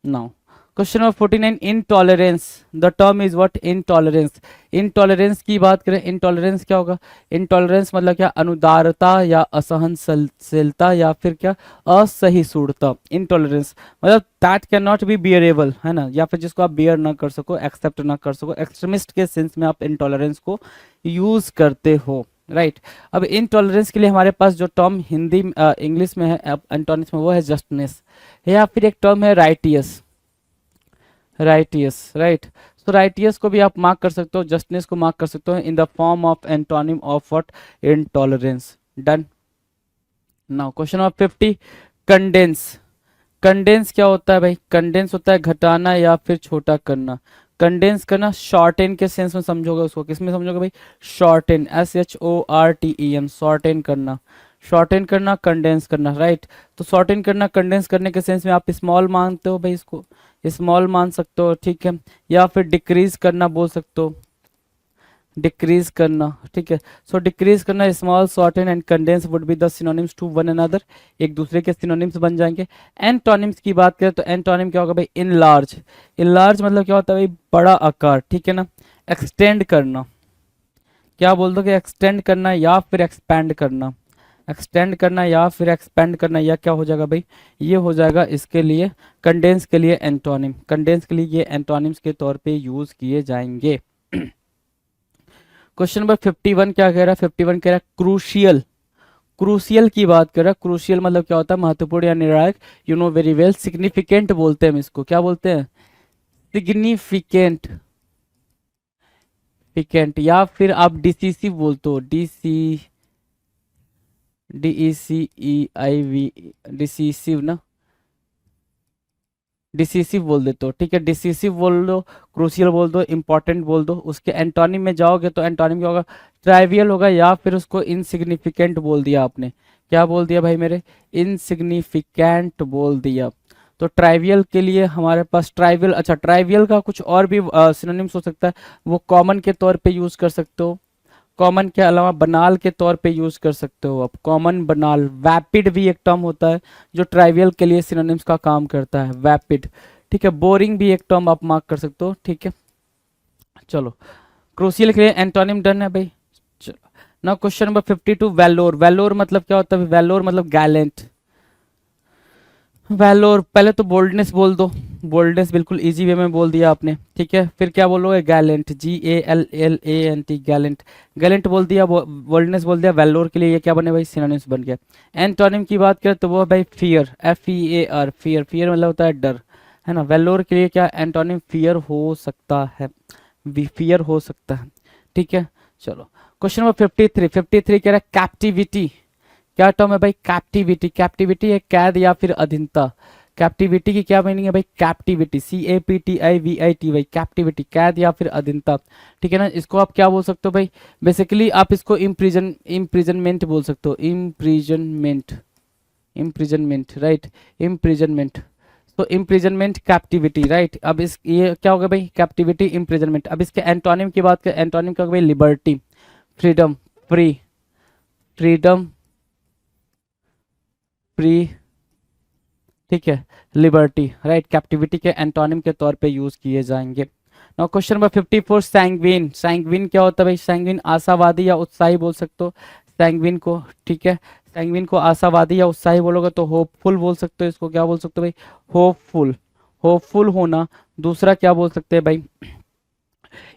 [SPEAKER 2] Now question number 49, intolerance. The term is what? Intolerance. Intolerance की बात करें, इनटॉलरेंस क्या होगा? इनटॉलरेंस मतलब क्या? अनुदारता या असहनशीलता या फिर क्या? असहिष्णुता। इनटॉलरेंस मतलब that can not be bearable, है ना, या फिर जिसको आप बियर ना कर सको, एक्सेप्ट ना कर सको। एक्सट्रीमिस्ट के सेंस में आप इनटॉलरेंस को यूज करते हो, राइट। अब इनटॉलरेंस के लिए हमारे पास जो टर्म हिंदी इंग्लिश में है, एंटोनिम्स में, वो है जस्टनेस, या फिर एक टर्म है राइटियस, राइटियस, राइट। सो राइटियस को भी आप मार्क कर सकते हो, जस्टिस को मार्क कर सकते हो in the form of antonym of what? Intolerance. Done. Now question number 50, condense. Condense क्या होता है भाई? कंडेंस होता है घटाना या फिर छोटा करना। कंडेंस करना, शॉर्टेन के सेंस में समझोगे उसको। किस में समझोगे भाई? शॉर्टेन, SHORTEN, शॉर्टेन करना, शॉर्टेन करना, कंडेंस करना, राइट। तो शॉर्टेन करना, कंडेंस करने के सेंस में आप स्मॉल मानते हो भाई, इसको स्मॉल मान सकते हो, ठीक है। या फिर डिक्रीज करना बोल सकते हो, डिक्रीज करना, ठीक है। सो डिक्रीज करना, small, shorten and condense would be the synonyms to one another, एक दूसरे के सिनोनिम्स बन जाएंगे। एंटोनिम्स की बात करें तो एंटोनिम क्या होगा भाई? इनलार्ज। इनलार्ज मतलब क्या होता है भाई? बड़ा आकार, ठीक है ना। एक्सटेंड करना, क्या बोल दो कि एक्सटेंड करना या फिर एक्सपैंड करना। एक्सटेंड करना या फिर एक्सपेंड करना, या क्या हो जाएगा भाई? ये हो जाएगा इसके लिए, कंडेंस के लिए एंटोनिम। कंडेंस के लिए ये एंटोनिम्स के तौर पे यूज किए जाएंगे। क्वेश्चन नंबर 51 क्या कह रहा है? 51 कह रहा है क्रूशियल। क्रूशियल की बात कर रहा है। क्रूशियल मतलब क्या होता है? महत्वपूर्ण या निर्णायक, you know very well. Significant बोलते हैं हम इसको, क्या बोलते हैं? सिग्निफिकेंट, फिकेंट, या फिर आप डिसीसिव बोलते हो, DECEIV, डिसीसिव ना, डिसीसिव बोल देते हो, ठीक है। डिसीसिव बोल दो, क्रूशियल बोल दो, इंपॉर्टेंट बोल दो। उसके एंटोनिम में जाओगे तो एंटोनिम क्या होगा? ट्राइवियल होगा, या फिर उसको इनसिग्निफिकेंट बोल दिया आपने। क्या बोल दिया भाई मेरे? इनसिग्निफिकेंट बोल दिया। तो ट्राइवियल के लिए हमारे पास ट्राइवियल, अच्छा, ट्राइवियल का कुछ और भी सिनोनिम्स हो सकता है, वो कॉमन के तौर पे यूज कर सकते हो। कॉमन के अलावा बनाल के तौर पे यूज कर सकते हो आप, कॉमन, बनाल। वैपिड भी एक टर्म होता है जो ट्राइवियल के लिए सिनोनिम्स का काम करता है, वैपिड, ठीक है। बोरिंग भी एक टर्म आप मार्क कर सकते हो, ठीक है। चलो, क्रूशियल के लिए एंटोनिम डन है भाई। चलो, now question number 52, valour. Valour मतलब क्या होता है? वैलोर मतलब गैलेंट। वैलोर, पहले तो बोल्डनेस बोल दो, बोल्डनेस बिल्कुल इजी वे में बोल दिया आपने, ठीक है। फिर क्या बोलोगे? Gallant, GALLANT, Gallant. गैलेंट बोल दिया, बोल्डनेस बोल दिया। वैलोर के लिए ये क्या बने भाई? सिनोनिम्स बन गया। एंटोनिम की बात करें तो वो भाई फियर, FEAR, फियर। फियर मतलब होता है डर, है ना। वेलोर के लिए क्या एंटोनिम फियर हो सकता है, फियर हो सकता है, ठीक है। चलो क्वेश्चन नंबर 53 कह रहा है कैप्टिविटी, क्या टर्म है भाई, कैप्टिविटी। कैप्टिविटी है कैद या फिर अधीनता। कैप्टिविटी की क्या मीनिंग है भाई, कैप्टिविटी, CAPTIVITY, कैप्टिविटी कैद या फिर अधीनता, ठीक है ना। इसको आप क्या बोल सकते हो भाई, बेसिकली आप इसको इम्प्रिजनमेंट बोल सकते हो, इम्प्रिजनमेंट राइट, इम्प्रिजनमेंट। तो इम्प्रिजनमेंट कैप्टिविटी राइट। अब इस ये क्या होगा भाई, कैप्टिविटी इम्प्रिजनमेंट। अब इसके एंटोनिम की बात करें, एंटोनिम क्या होगा भाई, liberty, freedom, free, freedom, free, ठीक है, लिबर्टी राइट, कैप्टिविटी के एंटोनिम के तौर पे यूज किए जाएंगे। Now question number 54 sanguine. Sanguine क्या होता है भाई, सैंग्विन आशावादी या उत्साही बोल सकते हो सैंग्विन को, ठीक है। सैंग्विन को आशावादी या उत्साही बोलोगे तो होपफुल बोल सकते हो, इसको क्या बोल सकते हो भाई, होपफुल, होपफुल होना। दूसरा क्या बोल सकते हैं भाई,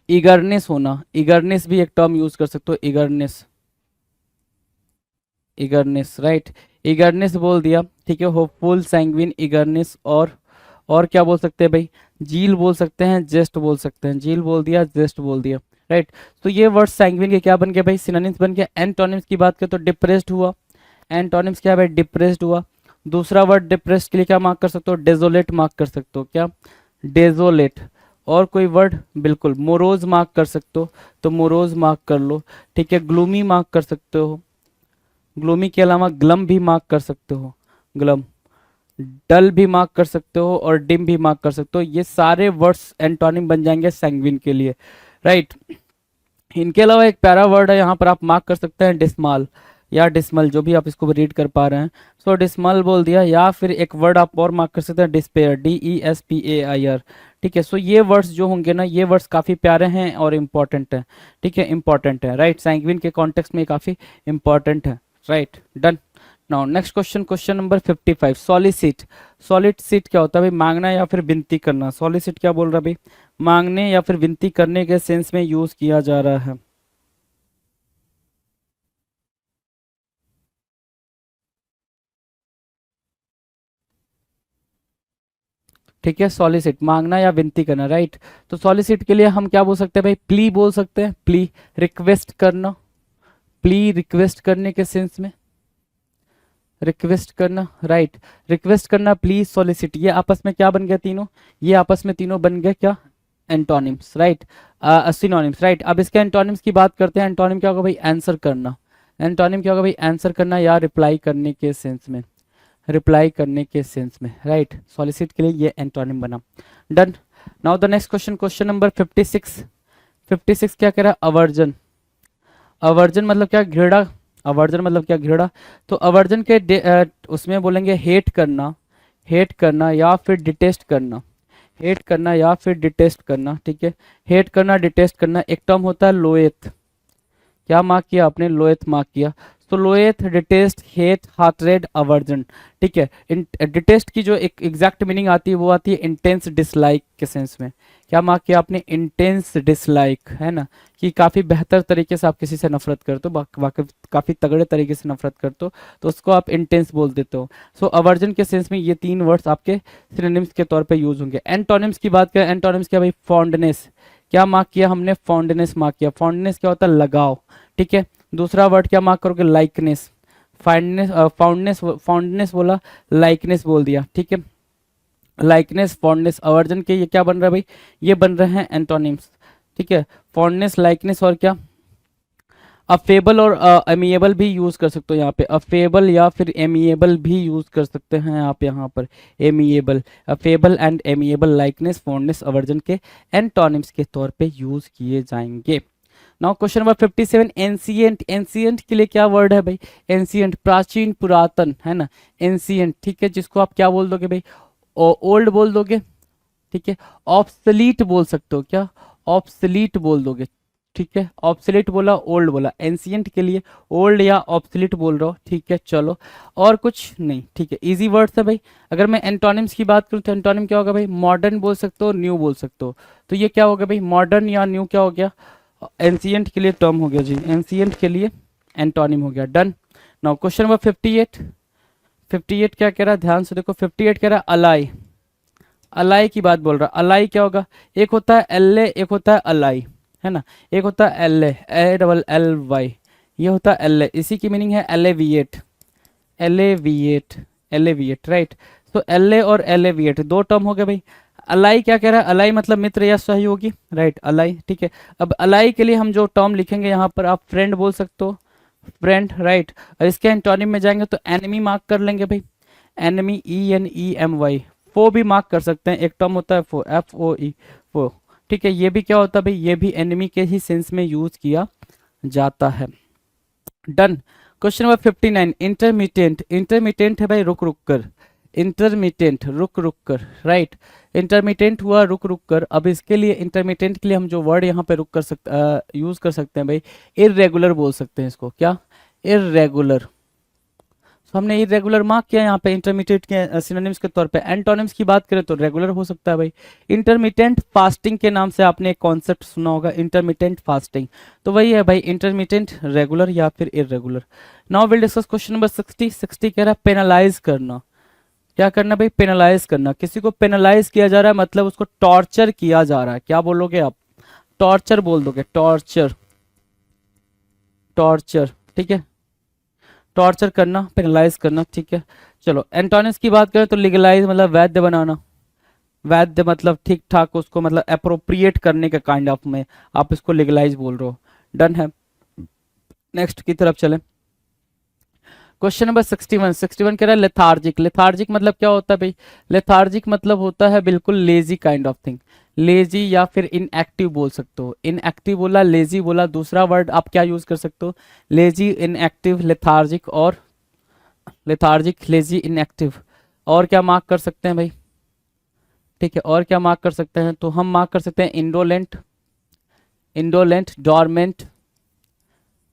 [SPEAKER 2] ईगरनेस होना, ईगरनेस भी एक टर्म यूज कर सकते हो, ईगरनेस, ईगरनेस राइट, ईगरनेस बोल दिया, ठीक है। होपफुल, सैंग्विन, ईगरनेस, और क्या बोल सकते हैं भाई, जील बोल सकते हैं, जेस्ट बोल सकते हैं, जील बोल दिया, जेस्ट बोल दिया राइट। तो ये वर्ड सैंग्विन के क्या बन गए भाई, सिनोनिम्स बन गया। एंटोनिम्स की बात करें तो डिप्रेस्ड हुआ, एंटोनिम्स क्या है भाई, डिप्रेस्ड हुआ। दूसरा वर्ड डिप्रेस्ड के लिए क्या मार्क कर सकते हो, डेजोलेट मार्क कर सकते हो, क्या, डेजोलेट। और कोई वर्ड, बिल्कुल मोरोज मार्क कर सकते हो, तो मोरोज मार्क कर लो, ठीक है। ग्लूमी मार्क कर सकते हो, ग्लूमी के अलावा ग्लम भी मार्क कर सकते हो, ग्लम। डल भी मार्क कर सकते हो और डिम भी मार्क कर सकते हो। ये सारे वर्ड्स एंटोनिम बन जाएंगे सैंग्विन के लिए राइट। इनके अलावा एक प्यारा वर्ड है यहाँ पर आप मार्क कर सकते हैं, डिस्माल या डिस्मल, जो भी आप इसको रीड कर पा रहे हैं। सो डिस्मल बोल दिया, या फिर एक वर्ड आप और मार्क कर सकते हैं, डिस्पेयर, DESPAIR, ठीक है। सो ये वर्ड्स जो होंगे ना, ये वर्ड्स काफ़ी प्यारे हैं और इम्पॉर्टेंट है, ठीक है, इम्पॉर्टेंट है राइट। सैंग्विन के कॉन्टेक्स्ट में काफ़ी इम्पॉर्टेंट है right, done. Now next question, question number 55 solicit. Solicit क्या होता है भाई, मांगना या फिर विनती करना। सॉलिसिट क्या बोल रहा है भाई, मांगने या फिर विनती करने के सेंस में यूज किया जा रहा है, ठीक है। सॉलिसिट मांगना या विनती करना राइट। तो सॉलिसिट के लिए हम क्या बोल सकते हैं भाई, प्ली बोल सकते हैं, प्ली, रिक्वेस्ट करना, प्ली रिक्वेस्ट करने के सेंस में, रिक्वेस्ट करना राइट, रिक्वेस्ट करना, प्लीज, सॉलिसिट, ये आपस में क्या बन गया तीनों, ये आपस में तीनों बन गए क्या, एंटोनिम्स राइट, सिनोनिम्स राइट। अब इसके एंटोनिम्स की बात करते हैं। एंटोनिम क्या होगा भाई, आंसर करना। एंटोनिम क्या होगा भाई, आंसर करना या रिप्लाई करने के सेंस में, रिप्लाई करने के सेंस में राइट। सॉलिसिट के लिए ये एंटोनिम बना, done. Now the next question, question number 56। 56 क्या कह रहा है, अवर्जन। अवर्जन मतलब क्या, घृणा। अवर्जन मतलब क्या, घृणा। तो अवर्जन के उसमें बोलेंगे हेट करना, हेट करना या फिर डिटेस्ट करना, हेट करना या फिर डिटेस्ट करना, ठीक है। हेट करना, डिटेस्ट करना। एक टर्म होता है लोएथ, क्या मार्क किया आपने, लोएथ मार्क किया। तो लोएथ, डिटेस्ट, हेट, हार्टरेड, अवर्जन, ठीक है। डिटेस्ट की जो एक एग्जैक्ट मीनिंग आती है वो आती है इंटेंस डिसलाइक के सेंस में। क्या मार्क किया आपने, इंटेंस डिसलाइक, है ना, कि काफ़ी बेहतर तरीके से आप किसी से नफरत करते हो, काफ़ी तगड़े तरीके से नफरत करते हो, तो उसको आप इंटेंस बोल देते हो। सो अवर्जन के सेंस में ये तीन वर्ड्स आपके सिनोनिम्स के तौर पे यूज होंगे। एंटोनिम्स की बात करें, एंटोनिम्स क्या भाई, फॉन्डनेस, क्या मार्क किया हमने, फॉन्डनेस मार्क किया। फॉन्डनेस क्या होता है, लगाव, ठीक है। दूसरा वर्ड क्या मार्क करोगे, लाइकनेस, फाइंडनेस, फाउंडनेस, फाउंडनेस बोला, लाइकनेस बोल दिया, ठीक है। लाइकनेस, फॉन्डनेस, अवर्जन के ये क्या बन रहा है भाई, ये बन रहे हैं एंटोनिम्स, ठीक है। फॉन्डनेस, लाइकनेस और क्या, अफेबल और एमिएबल भी यूज कर सकते हो यहाँ पे, अफेबल या फिर एमिएबल भी यूज कर सकते हैं आप यहाँ पर, amiable, affable and amiable, likeness, fondness, aversion के एंटोनिम्स के तौर पे यूज किए जाएंगे। Now question number 57 ancient. Ancient के लिए क्या वर्ड है भाई, एंसियंट, प्राचीन, पुरातन, है ना, एंसियंट, ठीक है। जिसको आप क्या बोल दोगे भाई, ओल्ड बोल दोगे, ठीक है। ऑब्सलीट बोल सकते हो, क्या, ऑब्सलीट बोल दोगे, ठीक है। ऑब्सलीट बोला, ओल्ड बोला, एंसियंट के लिए ओल्ड या ऑब्सलीट बोल रहा हो, ठीक है। चलो और कुछ नहीं, ठीक है, इजी वर्ड्स है भाई। अगर मैं एंटोनिम्स की बात करूं तो एंटोनिम क्या होगा भाई, मॉडर्न बोल सकते हो, न्यू बोल सकते हो। तो ये क्या होगा भाई, मॉडर्न या न्यू क्या हो गया, एंसियंट के लिए टर्म हो गया जी, एंसियंट के लिए एंटोनिम हो गया, डन। Now question number 58। 58 क्या कह रहा है, ध्यान से देखो, 58 कह रहा है अलाई, अलाई की बात बोल रहा, अलाई क्या होगा, एक होता है एल, एक होता है अलाई, है ना, एक होता है L, A double L Y, ये होता है एल, इसी की मीनिंग है एलेविएट, एलेविएट, एलेविएट, राइट। तो एल और एलेविएट दो टर्म हो गए भाई। अलाई क्या कह रहा है, अलाई मतलब मित्र या सहयोगी, राइट, अलाई, ठीक है। अब अलाई के लिए हम जो टर्म लिखेंगे यहाँ पर, आप फ्रेंड बोल सकते हो, फ्रेंड, राइट। और इसके एंटोनिम में जाएंगे तो एनिमी मार्क कर लेंगे भाई, एनिमी, ENEMY। फो भी मार्क कर सकते हैं, एक टर्म होता है फो, FOE, फो, ठीक है। ये भी क्या होता है भाई, ये भी एनिमी के ही सेंस में यूज किया जाता है। Done. Question number 59, intermediate, intermediate है भाई रुक रुक कर, इंटरमीडिएट रुक रुक कर, राइट। इंटरमीडिएट हुआ रुक रुक कर। अब इसके लिए इंटरमीडिएट के लिए हम जो वर्ड यहाँ पे रुक कर सकते यूज कर सकते हैं भाई, इररेगुलर बोल सकते हैं इसको, क्या, इररेगुलर। तो हमने इरेगुलर मार्क किया यहाँ पे इंटरमीडिएट के सिनोनिम्स के तौर पे। एंटोनिम्स की बात करें तो रेगुलर हो सकता है भाई। इंटरमिटेंट फास्टिंग के नाम से आपने एक कॉन्सेप्ट सुना होगा, इंटरमिटेंट फास्टिंग, तो वही है भाई इंटरमिटेंट, रेगुलर या फिर irregular. Now will discuss question number 60। 60 कह रहा है पेनलाइज करना, क्या करना भाई, पेनलाइज करना। किसी को पेनलाइज किया जा रहा है मतलब उसको टॉर्चर किया जा रहा है, क्या बोलोगे आप, टॉर्चर बोल दोगे, टॉर्चर, टॉर्चर, ठीक है, टॉर्चर करना, पेनलाइज करना, ठीक है। चलो एंटोनिम्स की बात करें तो लीगलाइज मतलब वैध बनाना, वैध मतलब ठीक ठाक, उसको मतलब अप्रोप्रिएट करने के काइंड ऑफ में आप इसको लीगलाइज बोल रहे हो। डन है। नेक्स्ट की तरफ चलें। Question number 61। 61 कह रहा है लेथार्जिक। लेथार्जिक मतलब क्या होता है भाई, लेथार्जिक मतलब होता है बिल्कुल lazy kind of thing, lazy या फिर इनएक्टिव बोल सकते हो। इनएक्टिव बोला, लेजी बोला, दूसरा वर्ड आप क्या यूज कर सकते हो, लेजी, इनएक्टिव, लेथार्जिक, और लेथार्जिक, लेजी, इनएक्टिव। और क्या मार्क कर सकते हैं भाई, ठीक है, और क्या मार्क कर सकते हैं, तो हम मार्क कर सकते हैं indolent, indolent, dormant,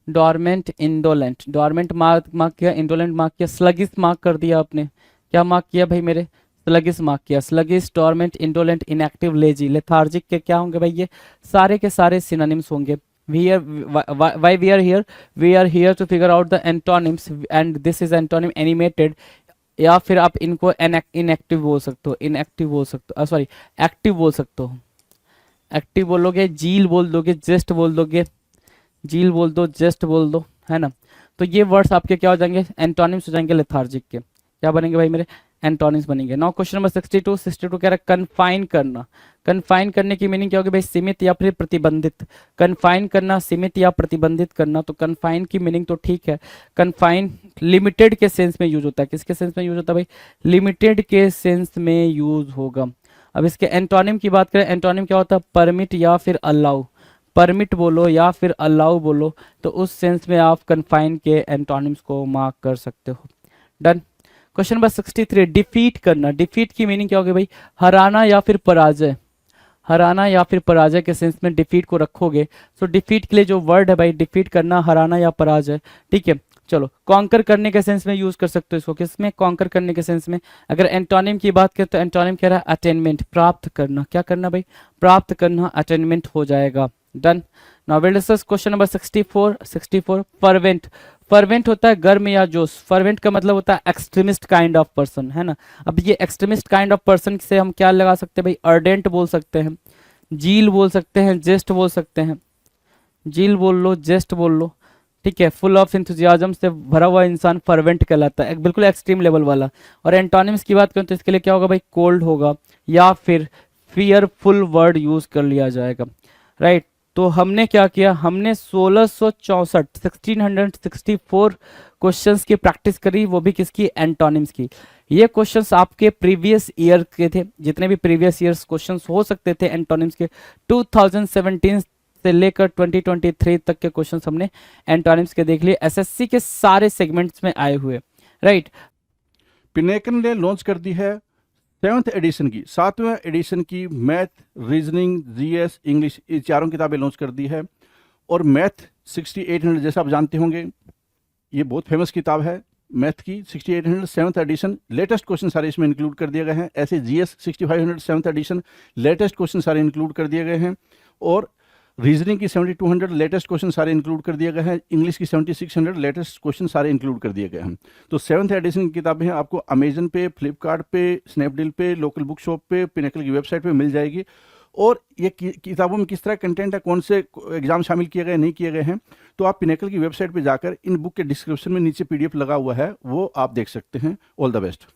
[SPEAKER 2] dormant, indolent, dormant mark किया, इंडोलेंट मार्क किया, स्लगिस मार्क कर दिया आपने, क्या मार्क किया भाई मेरे, स्लगिस मार्क किया। Sluggish, dormant, indolent, inactive, lazy, lethargic के क्या होंगे भाई, ये सारे के सारे सिनोनिम्स होंगे। why we are here to figure out the antonyms and this is antonym animated, या फिर आप इनको इनएक्टिव बोल सकते हो, इनएक्टिव बोल सकते हो, सॉरी एक्टिव बोल सकते हो, एक्टिव बोलोगे, जील बोल दोगे, जेस्ट बोल दोगे, जील बोल दो, जेस्ट बोल दो, है ना। तो ये वर्ड्स आपके क्या हो जाएंगे, एंटोनिम्स हो जाएंगे लेथार्जिक के, क्या बनेंगे भाई मेरे, एंटोनिम्स बनेंगे। Now question number 62। 62 कह रहा है कन्फाइन करना। कन्फाइन करने की मीनिंग क्या होगी भाई, सीमित या फिर प्रतिबंधित। कन्फाइन करना, सीमित या प्रतिबंधित करना। तो कन्फाइन की मीनिंग तो ठीक है, कन्फाइन लिमिटेड के सेंस में यूज होता है, किसके सेंस में यूज होता है भाई, लिमिटेड के सेंस में यूज होगा। अब इसके एंटोनिम की बात करें, एंटोनिम क्या होता है, परमिट या फिर अलाउ, परमिट बोलो या फिर अलाउ बोलो, तो उस सेंस में आप कन्फाइन के एंटोनिम्स को मार्क कर सकते हो। डन। Question number 63। डिफीट करना। डिफीट की मीनिंग क्या होगी भाई, हराना या फिर पराजय, हराना या फिर पराजय के सेंस में डिफीट को रखोगे। सो डिफीट के लिए जो वर्ड है भाई, डिफीट करना, हराना या पराजय, ठीक है। चलो कॉन्कर करने के सेंस में यूज कर सकते हो इसको, किसमें, कॉन्कर करने के सेंस में। अगर एंटोनिम की बात करें तो एंटोनिम कह रहा है अटेनमेंट, प्राप्त करना, क्या करना भाई, प्राप्त करना, अटेनमेंट हो जाएगा। Done. Now will discuss question number 64। 64 fervent. Fervent होता है गर्म या जोश, फर्वेंट का मतलब होता है एक्सट्रीमिस्ट काइंड ऑफ पर्सन, है ना। अब ये एक्सट्रीमिस्ट काइंड ऑफ पर्सन से हम क्या लगा सकते हैं भाई, अर्डेंट बोल सकते हैं, जील बोल सकते हैं, जेस्ट बोल सकते हैं, जील बोल लो, जेस्ट बोल लो, ठीक है। फुल ऑफ इंथुजियाज्म से भरा हुआ इंसान फर्वेंट कहलाता है, बिल्कुल एक्सट्रीम लेवल वाला। और एंटोनिम्स की बात करें तो इसके लिए क्या होगा भाई, कोल्ड होगा या फिर फियरफुल वर्ड यूज कर लिया जाएगा, राइट। तो हमने क्या किया, हमने 1664 क्वेश्चंस की प्रैक्टिस करी, वो भी किसकी, एंटोनिम्स की। ये क्वेश्चंस आपके प्रीवियस ईयर के थे, जितने भी प्रीवियस ईयर्स क्वेश्चंस हो सकते थे एंटोनिम्स के, 2017 से लेकर 2023 तक के क्वेश्चंस हमने एंटोनिम्स के देख लिए, एसएससी के सारे सेगमेंट्स में आए हुए, राइट।
[SPEAKER 1] पिनेकन ने लॉन्च कर दी है 7th एडिशन की, 7वें एडिशन की मैथ, रीजनिंग, जीएस, इंग्लिश, ये चारों किताबें लॉन्च कर दी है। और मैथ 6800 जैसा आप जानते होंगे, ये बहुत फेमस किताब है मैथ की, 6800 7th एडिशन, लेटेस्ट क्वेश्चन सारे इसमें इंक्लूड कर दिए गए हैं। ऐसे GS 6500 7th edition, latest question सारे इंक्लूड कर दिए गए हैं। और रीजनिंग की 7200 लेटेस्ट क्वेश्चन सारे इंक्लूड कर दिए गए हैं, इंग्लिश की 7600 लेटेस्ट क्वेश्चन सारे इंक्लूड कर दिए गए हैं। तो 7th एडिशन की किताबें हैं, आपको अमेजन पे, फ्लिपकार्ट पे, स्नैपडील पे, लोकल बुक शॉप पे, पिनेकल की वेबसाइट पे मिल जाएगी। और ये किताबों में किस तरह कंटेंट है, कौन से एग्जाम शामिल किए गए नहीं किए गए हैं, तो आप पिनेकल की वेबसाइट पे जाकर इन बुक के डिस्क्रिप्शन में नीचे PDF लगा हुआ है, वो आप देख सकते हैं। All the best.